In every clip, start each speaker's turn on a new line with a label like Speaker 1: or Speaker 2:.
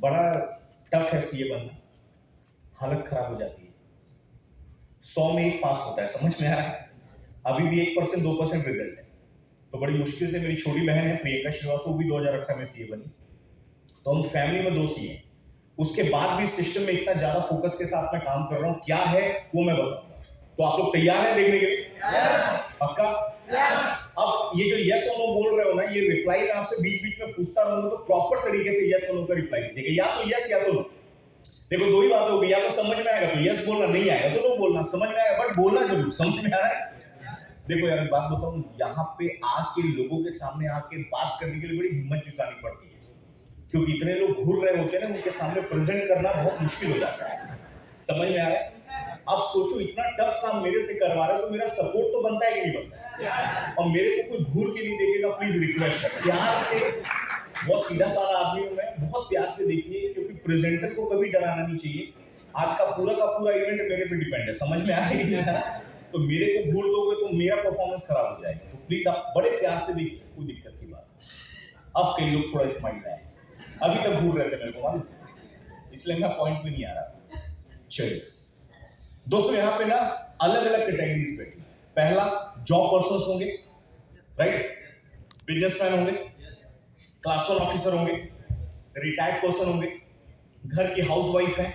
Speaker 1: बड़ा टफ है सीए बनना, हालत खराब हो जाती है। 100 में 1 पास होता है, समझ में आ रहा है? अभी भी 1% 2% रिजल्ट है। तो बड़ी मुश्किल से मेरी छोटी बहन है प्रियंका श्रीवास्तव, वो भी 2018 में सीए बनी। तो हम फैमिली में 2 सीए। उसके बाद भी सिस्टम में इतना ज्यादा फोकस के साथ मैं काम कर रहा हूँ, क्या है वो मैं बताऊंगा। तो आप लोग तैयार हैं देखने के लिए? पक्का? अब ये जो यस और नो बोल रहे हो ना, ये रिप्लाई मैं आपसे बीच बीच में पूछता रहूंगा, तो प्रॉपर तरीके से यस और नो का रिप्लाई दीजिएगा। या तो यस या तो नो। देखो 2 ही बात होगी, या तो समझ में आएगा तो यस बोलना, नहीं आएगा तो नो बोलना। समझ में आएगा बट बोलना जरूर। समझ में आ रहा है? देखो यार एक बात बताऊं, यहाँ पे आके लोगों के सामने आके बात करने के लिए बड़ी हिम्मत जुटानी पड़ती है, क्योंकि इतने लोग घूर रहे होते हैं ना, उनके सामने प्रेजेंट करना बहुत मुश्किल हो जाता है। समझ में आ रहा है? अब सोचो इतना टफ काम मेरे से करवा रहे हो, तो मेरा सपोर्ट तो बनता है कि नहीं बनता है? और मेरे को कोई घूर के नहीं देखेगा, प्लीज रिक्वेस्ट है प्यार से। बहुत सीधा साधा आदमी हूं मैं, बहुत प्यार से देखिए, क्योंकि प्रेजेंटर को कभी डराना नहीं चाहिए। आज का पूरा इवेंट मेरे पे डिपेंड है। समझ में आ रही है? तो मेरे को घूर दोगे तो मेरा परफॉर्मेंस खराब हो जाएगा। तो प्लीज आप बड़े प्यार से देखिए, कोई दिक्कत की बात नहीं। अब कई लोग थोड़ा स्माइल आए, अभी तक घूर रहे थे मेरे को मालूम, इसलिए मैं पॉइंट पे नहीं आ रहा। चलिए दोस्तों, यहाँ पे ना अलग अलग कैटेगरीज पे, पहला जॉब पर्सन्स होंगे, राइट? बिजनेसमैन होंगे, क्लास 1 ऑफिसर होंगे, रिटायर्ड पर्सन होंगे, घर की हाउसवाइफ है,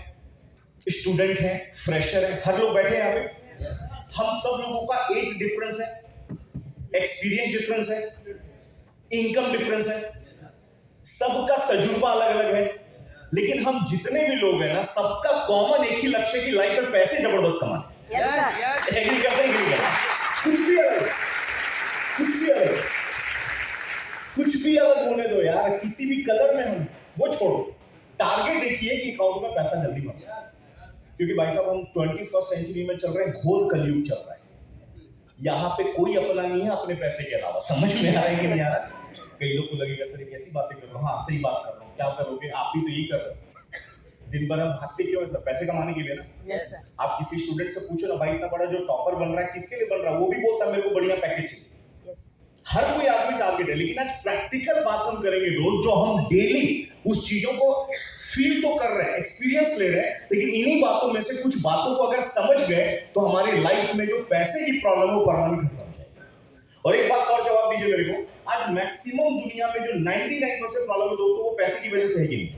Speaker 1: स्टूडेंट है, फ्रेशर है, हर लोग बैठे हैं यहाँ पे। हम सब लोगों का एज डिफरेंस है, एक्सपीरियंस डिफरेंस है, इनकम डिफरेंस है, सबका तजुर्बा अलग अलग है, लेकिन हम जितने भी लोग हैं ना, सबका कॉमन एक ही लक्ष्य की लाइफ में पैसे जबरदस्त कमाने। एग्री करते हैं? एग्री करते? कुछ भी अलग, कुछ भी अलग, कुछ भी अलग होने दो यार, किसी भी कदर में हम वो छोड़ो। टारगेट देखिए कि अकाउंट में पैसा जल्दी बने, क्योंकि भाई साहब हम 21st सेंचुरी में चल रहे हैं, घोर कलयुग चल रहा है। यहाँ पे कोई अपना नहीं है अपने पैसे के अलावा। समझ में आ रहा है कि नहीं आ रहा? कई लोग को लगेगा सर कैसी बातें कर रहा हूँ। हाँ सही बात कर रहा हूँ, क्या करोगे आप भी तो यही कर रहे हो। दिन भर हम भागते क्यों है सर? पैसे कमाने के लिए ना। yes, आप किसी स्टूडेंट से पूछो ना, भाई इतना बड़ा जो टॉपर बन रहा है किसके लिए बन रहा है, वो भी बोलता है मेरे को बढ़िया पैकेज चाहिए। yes. हर कोई आदमी टारगेट है, लेकिन आज प्रैक्टिकल बात हम करेंगे दोस्त, जो हम डेली उस चीजों को फील तो कर रहे हैं, एक्सपीरियंस ले रहे हैं, लेकिन इन्हीं बातों में से कुछ बातों को अगर समझ गए तो हमारी लाइफ में जो पैसे की प्रॉब्लम है वो परमानेंट खत्म हो जाएगी। और एक बात और जवाब दीजिए मेरे को, आज मैक्सिमम दुनिया में जो 99% प्रॉब्लम है दोस्तों, वो पैसे की वजह से है कि नहीं?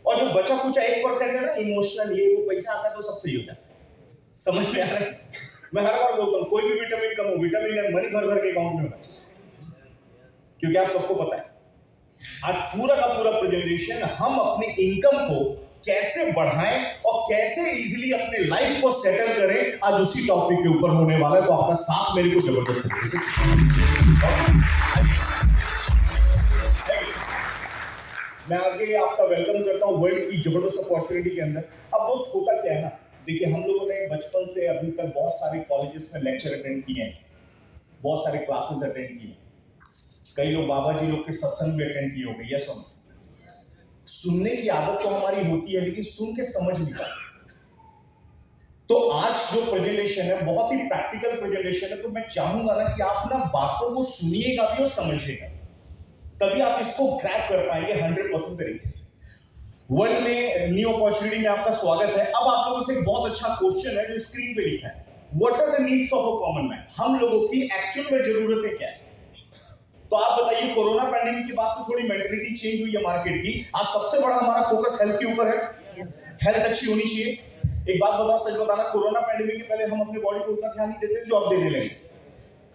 Speaker 1: और जो बचा कुछ 1% है ना, इमोशनल, ये वो पैसा आता है तो सब सही हो जाता है। समझ में आ रहा है? मैं हर बार बोलता हूँ कोई भी विटामिन कम हो, विटामिन मनी भर भर के अकाउंट में होना चाहिए, क्योंकि आप सबको पता है आज पूरा का पूरा प्रेजेंटेशन हम अपनी इनकम को कैसे बढ़ाएं और कैसे इजीली अपने लाइफ को सेटल करें, आज उसी टॉपिक के ऊपर होने वाला है। तो आपका साथ मेरे को जबरदस्त तरीके से मैं आगे आपका वेलकम करता हूं वर्ल्ड की जबरदस्त अपॉर्चुनिटी के अंदर। अब दोस्त होता क्या है ना, देखिए हम लोगों ने बचपन से अभी तक बहुत सारे कॉलेजेस में लेक्चर अटेंड किए हैं, बहुत सारे क्लासेस अटेंड किए, कई लोग बाबा जी लोग के सत्संग भी अटेंड किए होंगे। यस, सुनने की आदत तो हमारी होती है, लेकिन सुन के समझ नहीं पाते। तो आज जो प्रेजेंटेशन है बहुत ही प्रैक्टिकल प्रेजेंटेशन है, तो मैं चाहूंगा ना कि आप ना बातों को सुनिएगा भी और समझिएगा, तभी आप इसको क्रैक कर पाएंगे 100% तरीके से। वर्ल्ड में न्यू अपॉर्चुनिटी में आपका स्वागत है। अब आप लोगों से एक बहुत अच्छा क्वेश्चन है जो स्क्रीन पे लिखा है, what are the needs of a common man? हम लोगों की एक्चुअल में जरूरतें क्या है? तो आप बताइए, कोरोना पैंडेमिक के बाद से थोड़ी मेंटालिटी चेंज हुई है मार्केट की। आज सबसे बड़ा हमारा फोकस हेल्थ के ऊपर है, हेल्थ अच्छी होनी चाहिए। एक बात बताओ, सच बताना, कोरोना पैंडेमिक के पहले हम अपने बॉडी को उतना ध्यान नहीं देते जो अब देने लगे।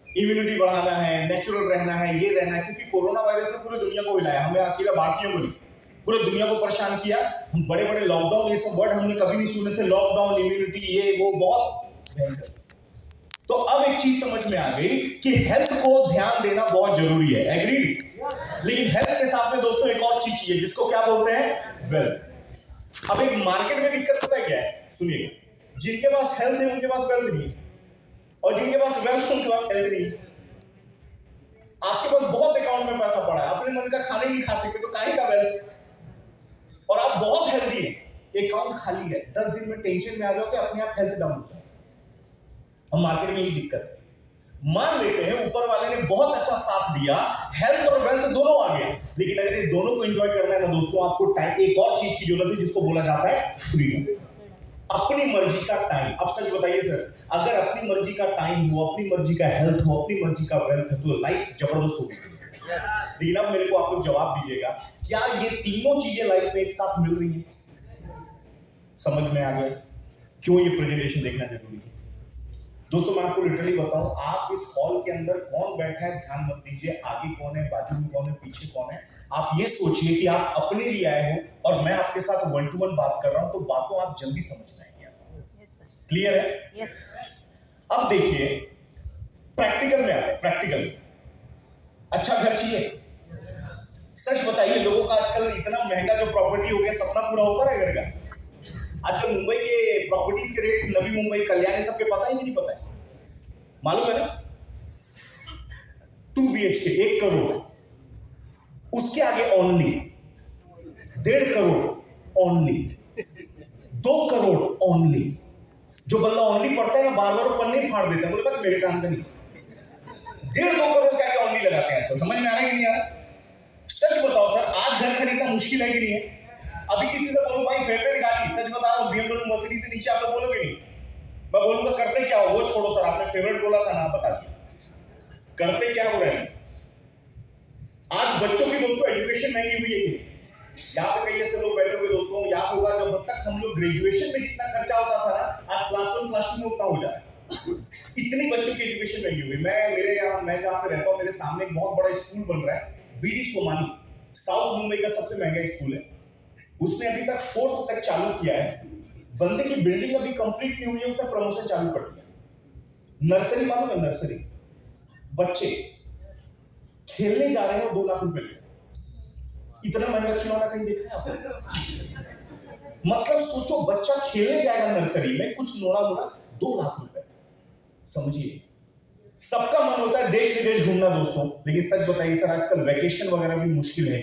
Speaker 1: इम्यूनिटी बढ़ाना है, नेचुरल रहना है, ये रहना है, क्योंकि कोरोना वायरस ने पूरी दुनिया को हिलाया, हमें अकेला भारतीयों को नहीं, पूरी दुनिया को परेशान किया। हम बड़े बड़े लॉकडाउन, ये सब वर्ड हमने कभी नहीं सुने थे, लॉकडाउन, इम्यूनिटी, ये वो, बहुत भयंकर। तो अब एक चीज समझ में आ गई कि हेल्थ को ध्यान देना बहुत जरूरी है, एग्री? लेकिन हेल्थ के साथ में दोस्तों एक और चीज चाहिए, जिसको क्या बोलते हैं? वेल्थ। अब एक मार्केट में दिक्कत पता है क्या है? सुनिए, जिनके पास हेल्थ है उनके पास वेल्थ नहीं, और जिनके पास वेल्थ है उनके पास हेल्थ नहीं। आपके पास बहुत अकाउंट में पैसा पड़ा है, अपने मन का खाना ही नहीं खा सकते, तो काहे का वेल्थ? और आप बहुत हेल्दी है, अकाउंट खाली है, 10 दिन में टेंशन में आ जाओगे, अपने आप हेल्थ डाउन हो जाए। हम मार्केट में यही दिक्कत है। मान लेते हैं ऊपर वाले ने बहुत अच्छा साथ दिया, हेल्थ और वेल्थ दोनों आ गए, लेकिन अगर ये दोनों को एंजॉय करना है ना दोस्तों, आपको टाइम एक और चीज की जरूरत है जिसको बोला जाता है फ्रीडम, अपनी मर्जी का टाइम। अब सच बताइए सर, अगर अपनी मर्जी का टाइम हो, अपनी मर्जी का हेल्थ हो, अपनी मर्जी का वेल्थ है, तो लाइफ जबरदस्त होगी। लेकिन अब मेरे को आप लोग जवाब दीजिएगा, क्या ये तीनों चीजें लाइफ में एक साथ मिल रही है? समझ में आ गया क्यों ये प्रेजेंटेशन देखना जरूरी है? दोस्तों मैं आपको लिटरली बताऊं, आप इस हॉल के अंदर कौन बैठा है ध्यान मत दीजिए, आगे कौन है, बाजू में कौन है, पीछे कौन है। आप ये सोचिए कि आप अपने लिए आए हो और मैं आपके साथ 1 to 1 बात कर रहा हूं, तो बातों आप जल्दी समझ जाएंगे। क्लियर है?
Speaker 2: यस।
Speaker 1: अब देखिए प्रैक्टिकल में आते हैं। प्रैक्टिकल अच्छा घर चाहिए? सच बताइए, लोगों का आजकल इतना महंगा जो प्रॉपर्टी हो गया, सपना पूरा हो पा रहा है घर का? आजकल मुंबई के प्रॉपर्टीज के रेट, नवी मुंबई, कल्याण, सबके पता ही नहीं पता है, मालूम है ना? 2 BHK 1 करोड़, उसके आगे only 1.5 crore, only 2 crore, only. जो बंदा ओनली पढ़ता है ना, बार बार पन्ने फाड़ देता है, बोले बस मेरे काम का नहीं। 1.5-2 करोड़ क्या क्या ओनली लगाते हैं, तो समझ में आ रहा है कि नहीं आ रहा? सच बताओ सर, आज घर खरीदना मुश्किल है कि नहीं है? अभी किसी से बोलो भाई फेवरेट गाड़ी, सच बता रहा हूं, BMW मर्सिडीज से नीचे आप लोग बोलोगे नहीं। मैं बोलूंगा करते क्या हो, वो छोड़ो सर, आपने फेवरेट बोला था ना, बता दिया करते क्या हो रहे हैं। आज बच्चों की दोस्तों एजुकेशन महंगी हुई है। यहाँ पे कई ऐसे लोग बैठे हुए दोस्तों, याद होगा जब तक हम लोग ग्रेजुएशन में जितना खर्चा होता था ना, आज क्लास 1 में उतना हो जाए। इतनी बच्चों की एजुकेशन महंगी हुई। मैं जहाँ पे रहता हूँ, मेरे सामने एक बहुत बड़ा स्कूल बन रहा है, BD सोमानी, साउथ मुंबई का सबसे महंगा स्कूल है। उसने अभी तक 4th तक चालू किया है, बंदे की बिल्डिंग अभी कंप्लीट नहीं हुई है, उसने प्रमोशन चालू कर दिया। नर्सरी मालूम है? नर्सरी बच्चे खेलने जा रहे हैं 2 लाख रुपए। इतना महंगा खिलौना कहीं देखा है आपने? मतलब सोचो, बच्चा खेलने जाएगा नर्सरी में, कुछ नोड़ा मोड़ा 2 लाख रुपए। समझिए, सबका मन होता है देश विदेश घूमना दोस्तों, लेकिन सच बताइए सर, आजकल वैकेशन वगैरह भी मुश्किल है।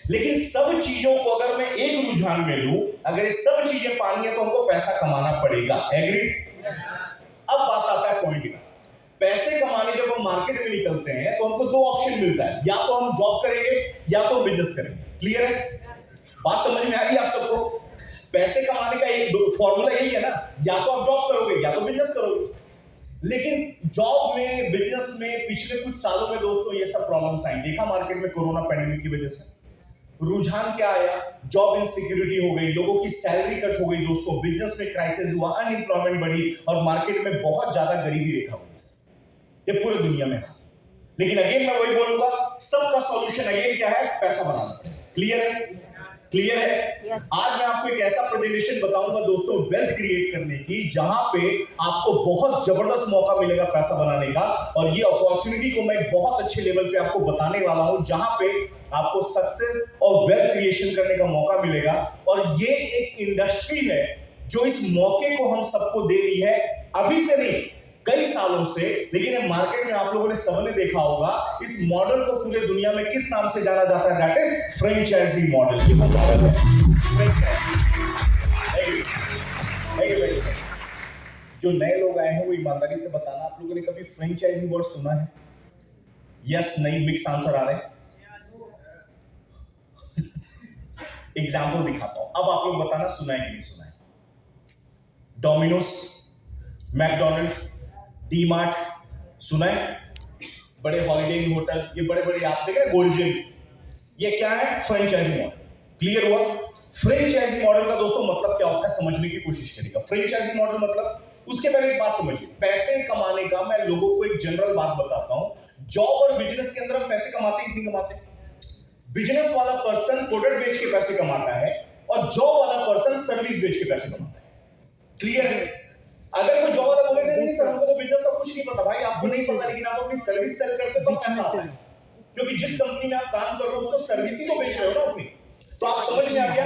Speaker 1: लेकिन सब चीजों को अगर मैं एक रुझान में लूं, अगर ये सब चीजें पानी है तो हमको पैसा कमाना पड़ेगा। एग्री? अब बात आता है पॉइंट का। पैसे कमाने जब हम मार्केट में निकलते हैं तो हमको 2 ऑप्शन मिलता है, या तो हम जॉब करेंगे या तो बिजनेस करेंगे। क्लियर है? बात समझ में आ रही है आप सबको? पैसे कमाने का एक फॉर्मूला यही है ना, या तो आप जॉब करोगे या तो बिजनेस करोगे। लेकिन जॉब में, बिजनेस में पिछले कुछ सालों में दोस्तों ये सब प्रॉब्लम्स आई। देखा मार्केट में कोरोना पैंडेमिक की वजह से रुझान क्या आया, जॉब इनसिक्योरिटी हो गई, लोगों की सैलरी कट हो गई दोस्तों, बिजनेस में क्राइसिस हुआ, अनएम्प्लॉयमेंट बढ़ी और मार्केट में बहुत ज्यादा गरीबी रेखा हुई। ये पूरी दुनिया में है। लेकिन अगेन मैं वही बोलूंगा, सबका सॉल्यूशन अगेन क्या है? पैसा बनाना। क्लियर है? क्लियर है?
Speaker 2: Yes.
Speaker 1: आज मैं आपको एक ऐसा प्रेजेंटेशन बताऊंगा दोस्तों, वेल्थ क्रिएट करने की, जहां पे आपको बहुत जबरदस्त मौका मिलेगा पैसा बनाने का। और ये अपॉर्चुनिटी को मैं बहुत अच्छे लेवल पे आपको बताने वाला हूं, जहां पे आपको सक्सेस और वेल्थ क्रिएशन करने का मौका मिलेगा। और ये एक इंडस्ट्री है जो इस मौके को हम सबको दे रही है, अभी से नहीं, कई सालों से। लेकिन मार्केट में आप लोगों ने सबने देखा होगा, इस मॉडल को पूरे दुनिया में किस नाम से जाना जाता है? That is franchisee model. जो नए लोग आए हैं वो ईमानदारी से बताना, आप लोगों ने कभी फ्रेंचाइजी वर्ड सुना है? यस, नहीं, मिक्स आंसर आ रहे हैं। एग्जाम्पल दिखाता हूं, अब आप लोग बताना सुना है कि नहीं सुना है। डोमिनोज, मैकडोनल्ड, डीमार्ट सुना है? बड़े हॉलिडे इन होटल, ये बड़े बड़े आप देख रहे हैं, गोल्डन, ये क्या है? Franchisee model. क्लियर हुआ? फ्रेंचाइजी मॉडल का दोस्तों मतलब क्या होता है, समझने की कोशिश करिएगा। फ्रेंचाइजी मॉडल मतलब, उसके पहले एक बात समझिए, पैसे कमाने का मैं लोगों को एक जनरल बात बताता हूं। जॉब और बिजनेस के अंदर हम पैसे कमाते हैं कि नहीं कमाते? बिजनेस वाला पर्सन प्रोडक्ट बेच के पैसे कमाता है और जॉब वाला पर्सन सर्विस बेच के पैसे कमाता है। क्लियर है? अगर कोई जॉब वाला बोले नहीं सर हमको तो बिजनेस का कुछ नहीं पता, भाई आपको नहीं पता, लेकिन आप अपनी सर्विस सेल करते तो पैसा आता है, क्योंकि जिस कंपनी में आप काम कर रहे हो उसको सर्विस ही तो बेच रहे हो ना अपनी। तो आप समझ में आ गया?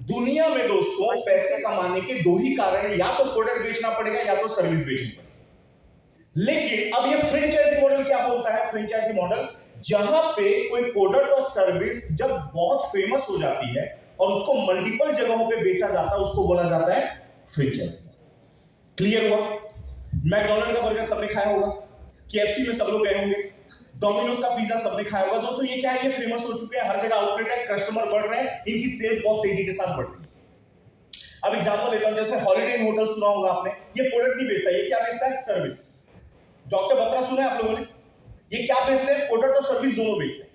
Speaker 1: दुनिया में दोस्तों पैसे कमाने के 2 ही कारण है, या तो प्रोडक्ट बेचना पड़ेगा या तो सर्विस बेचनी पड़ेगी। लेकिन अब ये फ्रेंचाइजी मॉडल क्या बोलता है? फ्रेंचाइजी मॉडल, जहां पे कोई प्रोडक्ट और सर्विस जब बहुत फेमस हो जाती है और उसको मल्टीपल जगहों पे बेचा जाता है, उसको बोला जाता है फ्रेंचाइजी। क्लियर हुआ? मैकडोनल्ड का बर्गर सबने खाया होगा, KFC में सब लोग गए होंगे, डोमिनोज का पिज्जा सबने खाया होगा। दोस्तों ये क्या है, ये फेमस हो चुके हैं, हर जगह आउटलेट है, कस्टमर बढ़ रहे हैं, इनकी सेल्स बहुत तेजी के साथ बढ़ रही है। अब एग्जांपल देता हूं, जैसे हॉलिडे इन होटल सुना होगा आपने, ये प्रोडक्ट नहीं बेचता, ये क्या बेचता है, सर्विस। डॉक्टर बत्रा सुना है आप लोगों ने, ये क्या बेचते हैं, प्रोडक्ट और सर्विस दोनों बेचते हैं।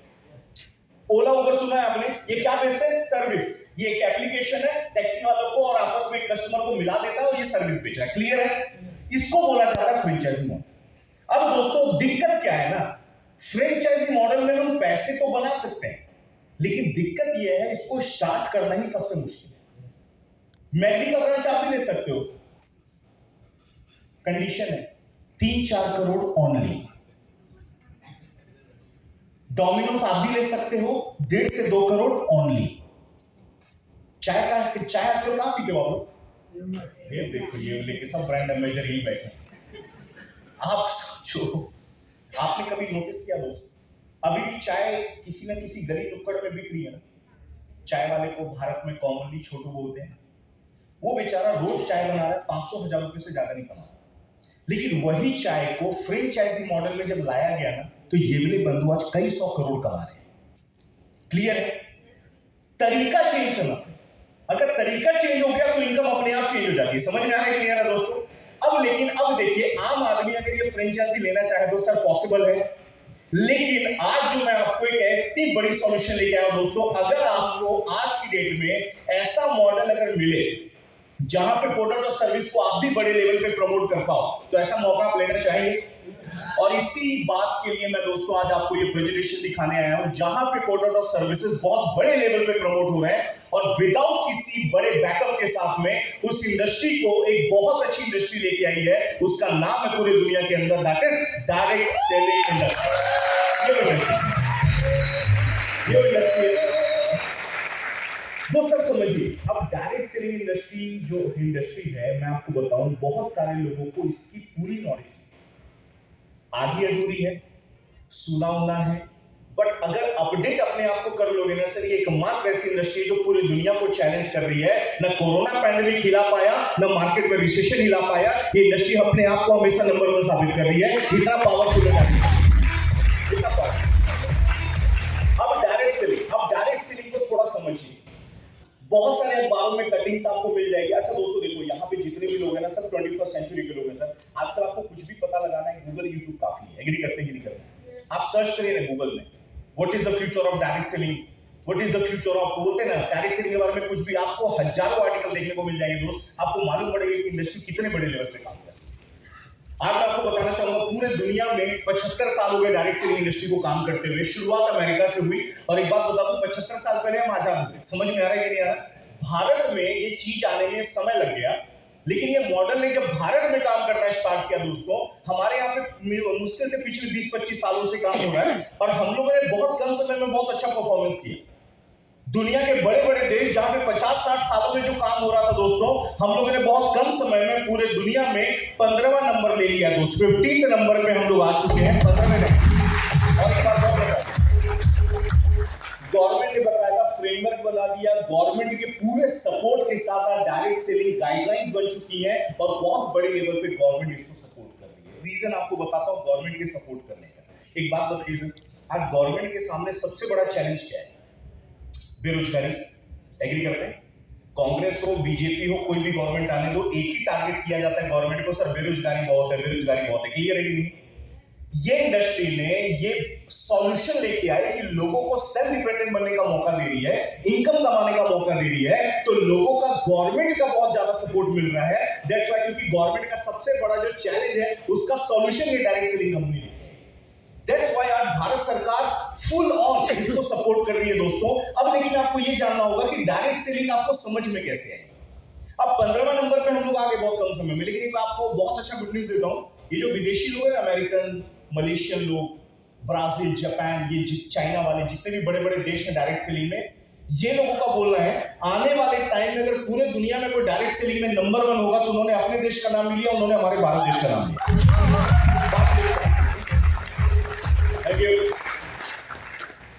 Speaker 1: ओला उबर सुना है आपने, ये क्या बेचते हैं, सर्विस। ये एक एप्लीकेशन है, टैक्सी वालों को और आपस में कस्टमर को मिला देता है और ये सर्विस बेच रहा है। क्लियर है, इसको बोला जाता है फ्रेंचाइजी मॉडल। अब दोस्तों दिक्कत क्या है ना, फ्रेंचाइजी मॉडल में हम पैसे तो बना सकते हैं, लेकिन दिक्कत यह है इसको स्टार्ट करना ही सबसे मुश्किल है। मैकडी का ब्रांच आप भी ले सकते हो, कंडीशन है 3-4 करोड़ ओनली। डोमिनोज आप भी ले सकते हो 1.5 से 2 करोड़ ओनली। चाय का चाय आजकल कहां पीते हो आप? ये देखो, ये लेके सब ब्रांड एम्बेसडर यही बैठे। आप सोचो, आपने कभी नोटिस किया दोस्त, अभी भी चाय किसी न किसी गली नुक्कड़ में बिक रही है ना। चाय वाले को भारत में कॉमनली छोटू बोलते हैं, वो बेचारा रोज चाय बना रहा है, 500,000 रुपए से ज्यादा नहीं कमा रहा, लेकिन वही चाय को फ्रेंचाइजी मॉडल में जब लाया गया ना, तो ये वाले बंधु आज कई 100 करोड़ कमा रहे हैं। क्लियर है, तरीका चेंज करना, अगर तरीका चेंज हो गया तो इनकम अपने आप चेंज हो जाती है। समझ में आ रहा है, क्लियर है दोस्तों? अब लेकिन अब देखिए, आम आदमी अगर ये फ्रेंचाइजी लेना चाहे तो सर पॉसिबल है, लेकिन आज जो मैं आपको एक इतनी बड़ी सॉल्यूशन लेके आया हूं दोस्तों, अगर आपको आज की डेट में ऐसा मॉडल अगर मिले जहां पे प्रोडक्ट और सर्विस को आप भी बड़े लेवल पे प्रमोट कर पाओ, तो ऐसा मौका आप लेना चाहिए। और इसी बात के लिए मैं दोस्तों आज आपको ये प्रेजेंटेशन दिखाने आया हूं, जहां पे प्रोडक्ट और सर्विसेज बहुत बड़े लेवल पे प्रमोट हो रहे हैं और विदाउट किसी बड़े बैकअप के साथ में उस इंडस्ट्री को एक बहुत अच्छी इंडस्ट्री लेके आई है। उसका नाम है पूरी दुनिया के अंदर, that is direct selling industry. ये इंडस्ट्री दोस्तों समझिए, अब डायरेक्ट सेलिंग इंडस्ट्री जो इंडस्ट्री है, मैं आपको बताऊं, बहुत सारे लोगों को इसकी पूरी नॉलेज नहीं, आधी अधूरी है, सुना होना है, बट अगर अपडेट अपने आप को कर लोगे ना सर, ये एकमात्र ऐसी इंडस्ट्री जो पूरी दुनिया को चैलेंज कर रही है। ना कोरोना पैंडेमिक हिला पाया, ना मार्केट में रिसेशन हिला पाया, ये इंडस्ट्री अपने आप को हमेशा नंबर 1 साबित कर रही है। इतना पावरफुल है, इतना पावरफुल। अब डायरेक्ट सेलिंग को थोड़ा समझिए। बहुत सारे अखबारों में कटिंग्स आपको मिल जाएगी। अच्छा दोस्तों देखो, यहाँ पे जितने भी लोग हैं ना, सब 21st सेंचुरी के लोग हैं सर। आजकल आपको कुछ भी पता लगाना है, गूगल यूट्यूब काफी है। एग्री करते हैं, नहीं करते? आप सर्च करिए ना गूगल में, what is the future of direct selling, what is the future of, बोलते हैं ना डायरेक्ट सेलिंग के बारे में कुछ भी, आपको हजारों आर्टिकल देखने को मिल जाएंगे दोस्त। आपको मालूम पड़ेगा कि इंडस्ट्री कितने बड़े लेवल पे काम कर रही है। आज मैं आपको बताना चाहूंगा, पूरे दुनिया में 75 साल हो गए डायरेक्ट सेलिंग इंडस्ट्री को काम करते हुए। शुरुआत अमेरिका से हुई, और एक बात बता दूं, 75 साल पहले हम आजाद हुए। समझ में आ रहा है कि नहीं आ रहा? भारत में ये चीज आने में समय लग गया, लेकिन ये मॉडल ने जब भारत में काम करना स्टार्ट किया दोस्तों, हमारे यहाँ पे मुझसे से पिछले 20-25 सालों से काम हो रहा है, और हम लोगों ने बहुत कम समय में बहुत अच्छा परफॉर्मेंस किया। दुनिया के बड़े बड़े देश जहां पे 50-60 सालों में जो काम हो रहा था दोस्तों, हम लोगों ने बहुत कम समय में पूरे दुनिया में 15वां नंबर ले लिया दोस्तों। 15th नंबर पे हम लोग आ चुके हैं, 15वें नंबर। और एक बात और बता, गवर्नमेंट ने बताया, फ्रेमवर्क बना दिया, गवर्नमेंट के पूरे सपोर्ट के साथ डायरेक्ट सेलिंग गाइडलाइंस बन चुकी है, और बहुत बड़े लेवल पे गवर्नमेंट इसको सपोर्ट कर रही है। रीजन आपको बताता हूं गवर्नमेंट के सपोर्ट करने का। एक बात बताइए सर, आज गवर्नमेंट के सामने सबसे बड़ा चैलेंज क्या है? बेरोजगारी। एग्री करते हैं? कांग्रेस हो, बीजेपी हो, कोई भी गवर्नमेंट आने दो, एक ही टारगेट किया जाता है गवर्नमेंट को, सर बेरोजगारी बहुत है, बेरोजगारी बहुत है। क्लियर है कि नहीं? ये इंडस्ट्री ने ये सॉल्यूशन लेके आए कि लोगों को सेल्फ डिपेंडेंट बनने का मौका दे रही है, इनकम कमाने का मौका दे रही है, तो लोगों का गवर्नमेंट का बहुत ज्यादा सपोर्ट मिल रहा है। दैट्स व्हाई, क्योंकि गवर्नमेंट का सबसे बड़ा जो चैलेंज है, उसका सॉल्यूशन ये डायरेक्ट सेलिंग कंपनी है। दैट्स व्हाई आज भारत सरकार फुल ऑन इसको सपोर्ट कर रही है दोस्तों। अब लेकिन आपको ये जानना होगा कि डायरेक्ट सेलिंग आपको समझ में कैसे है। अब 15वां नंबर पे हम लोग आगे बहुत कम समय में, लेकिन एक आपको बहुत अच्छा गुड न्यूज देता हूं। ये जो विदेशी लोग हैं, अमेरिकन, मलेशियन लोग, ब्राजील, जापान, ये चाइना वाले, जितने भी बड़े बड़े देश हैं डायरेक्ट सेलिंग में, ये लोगों का बोलना है आने वाले टाइम में अगर पूरे दुनिया में कोई डायरेक्ट सेलिंग में नंबर 1 होगा, तो उन्होंने अपने देश का नाम लिया, उन्होंने हमारे भारत देश का नाम लिया।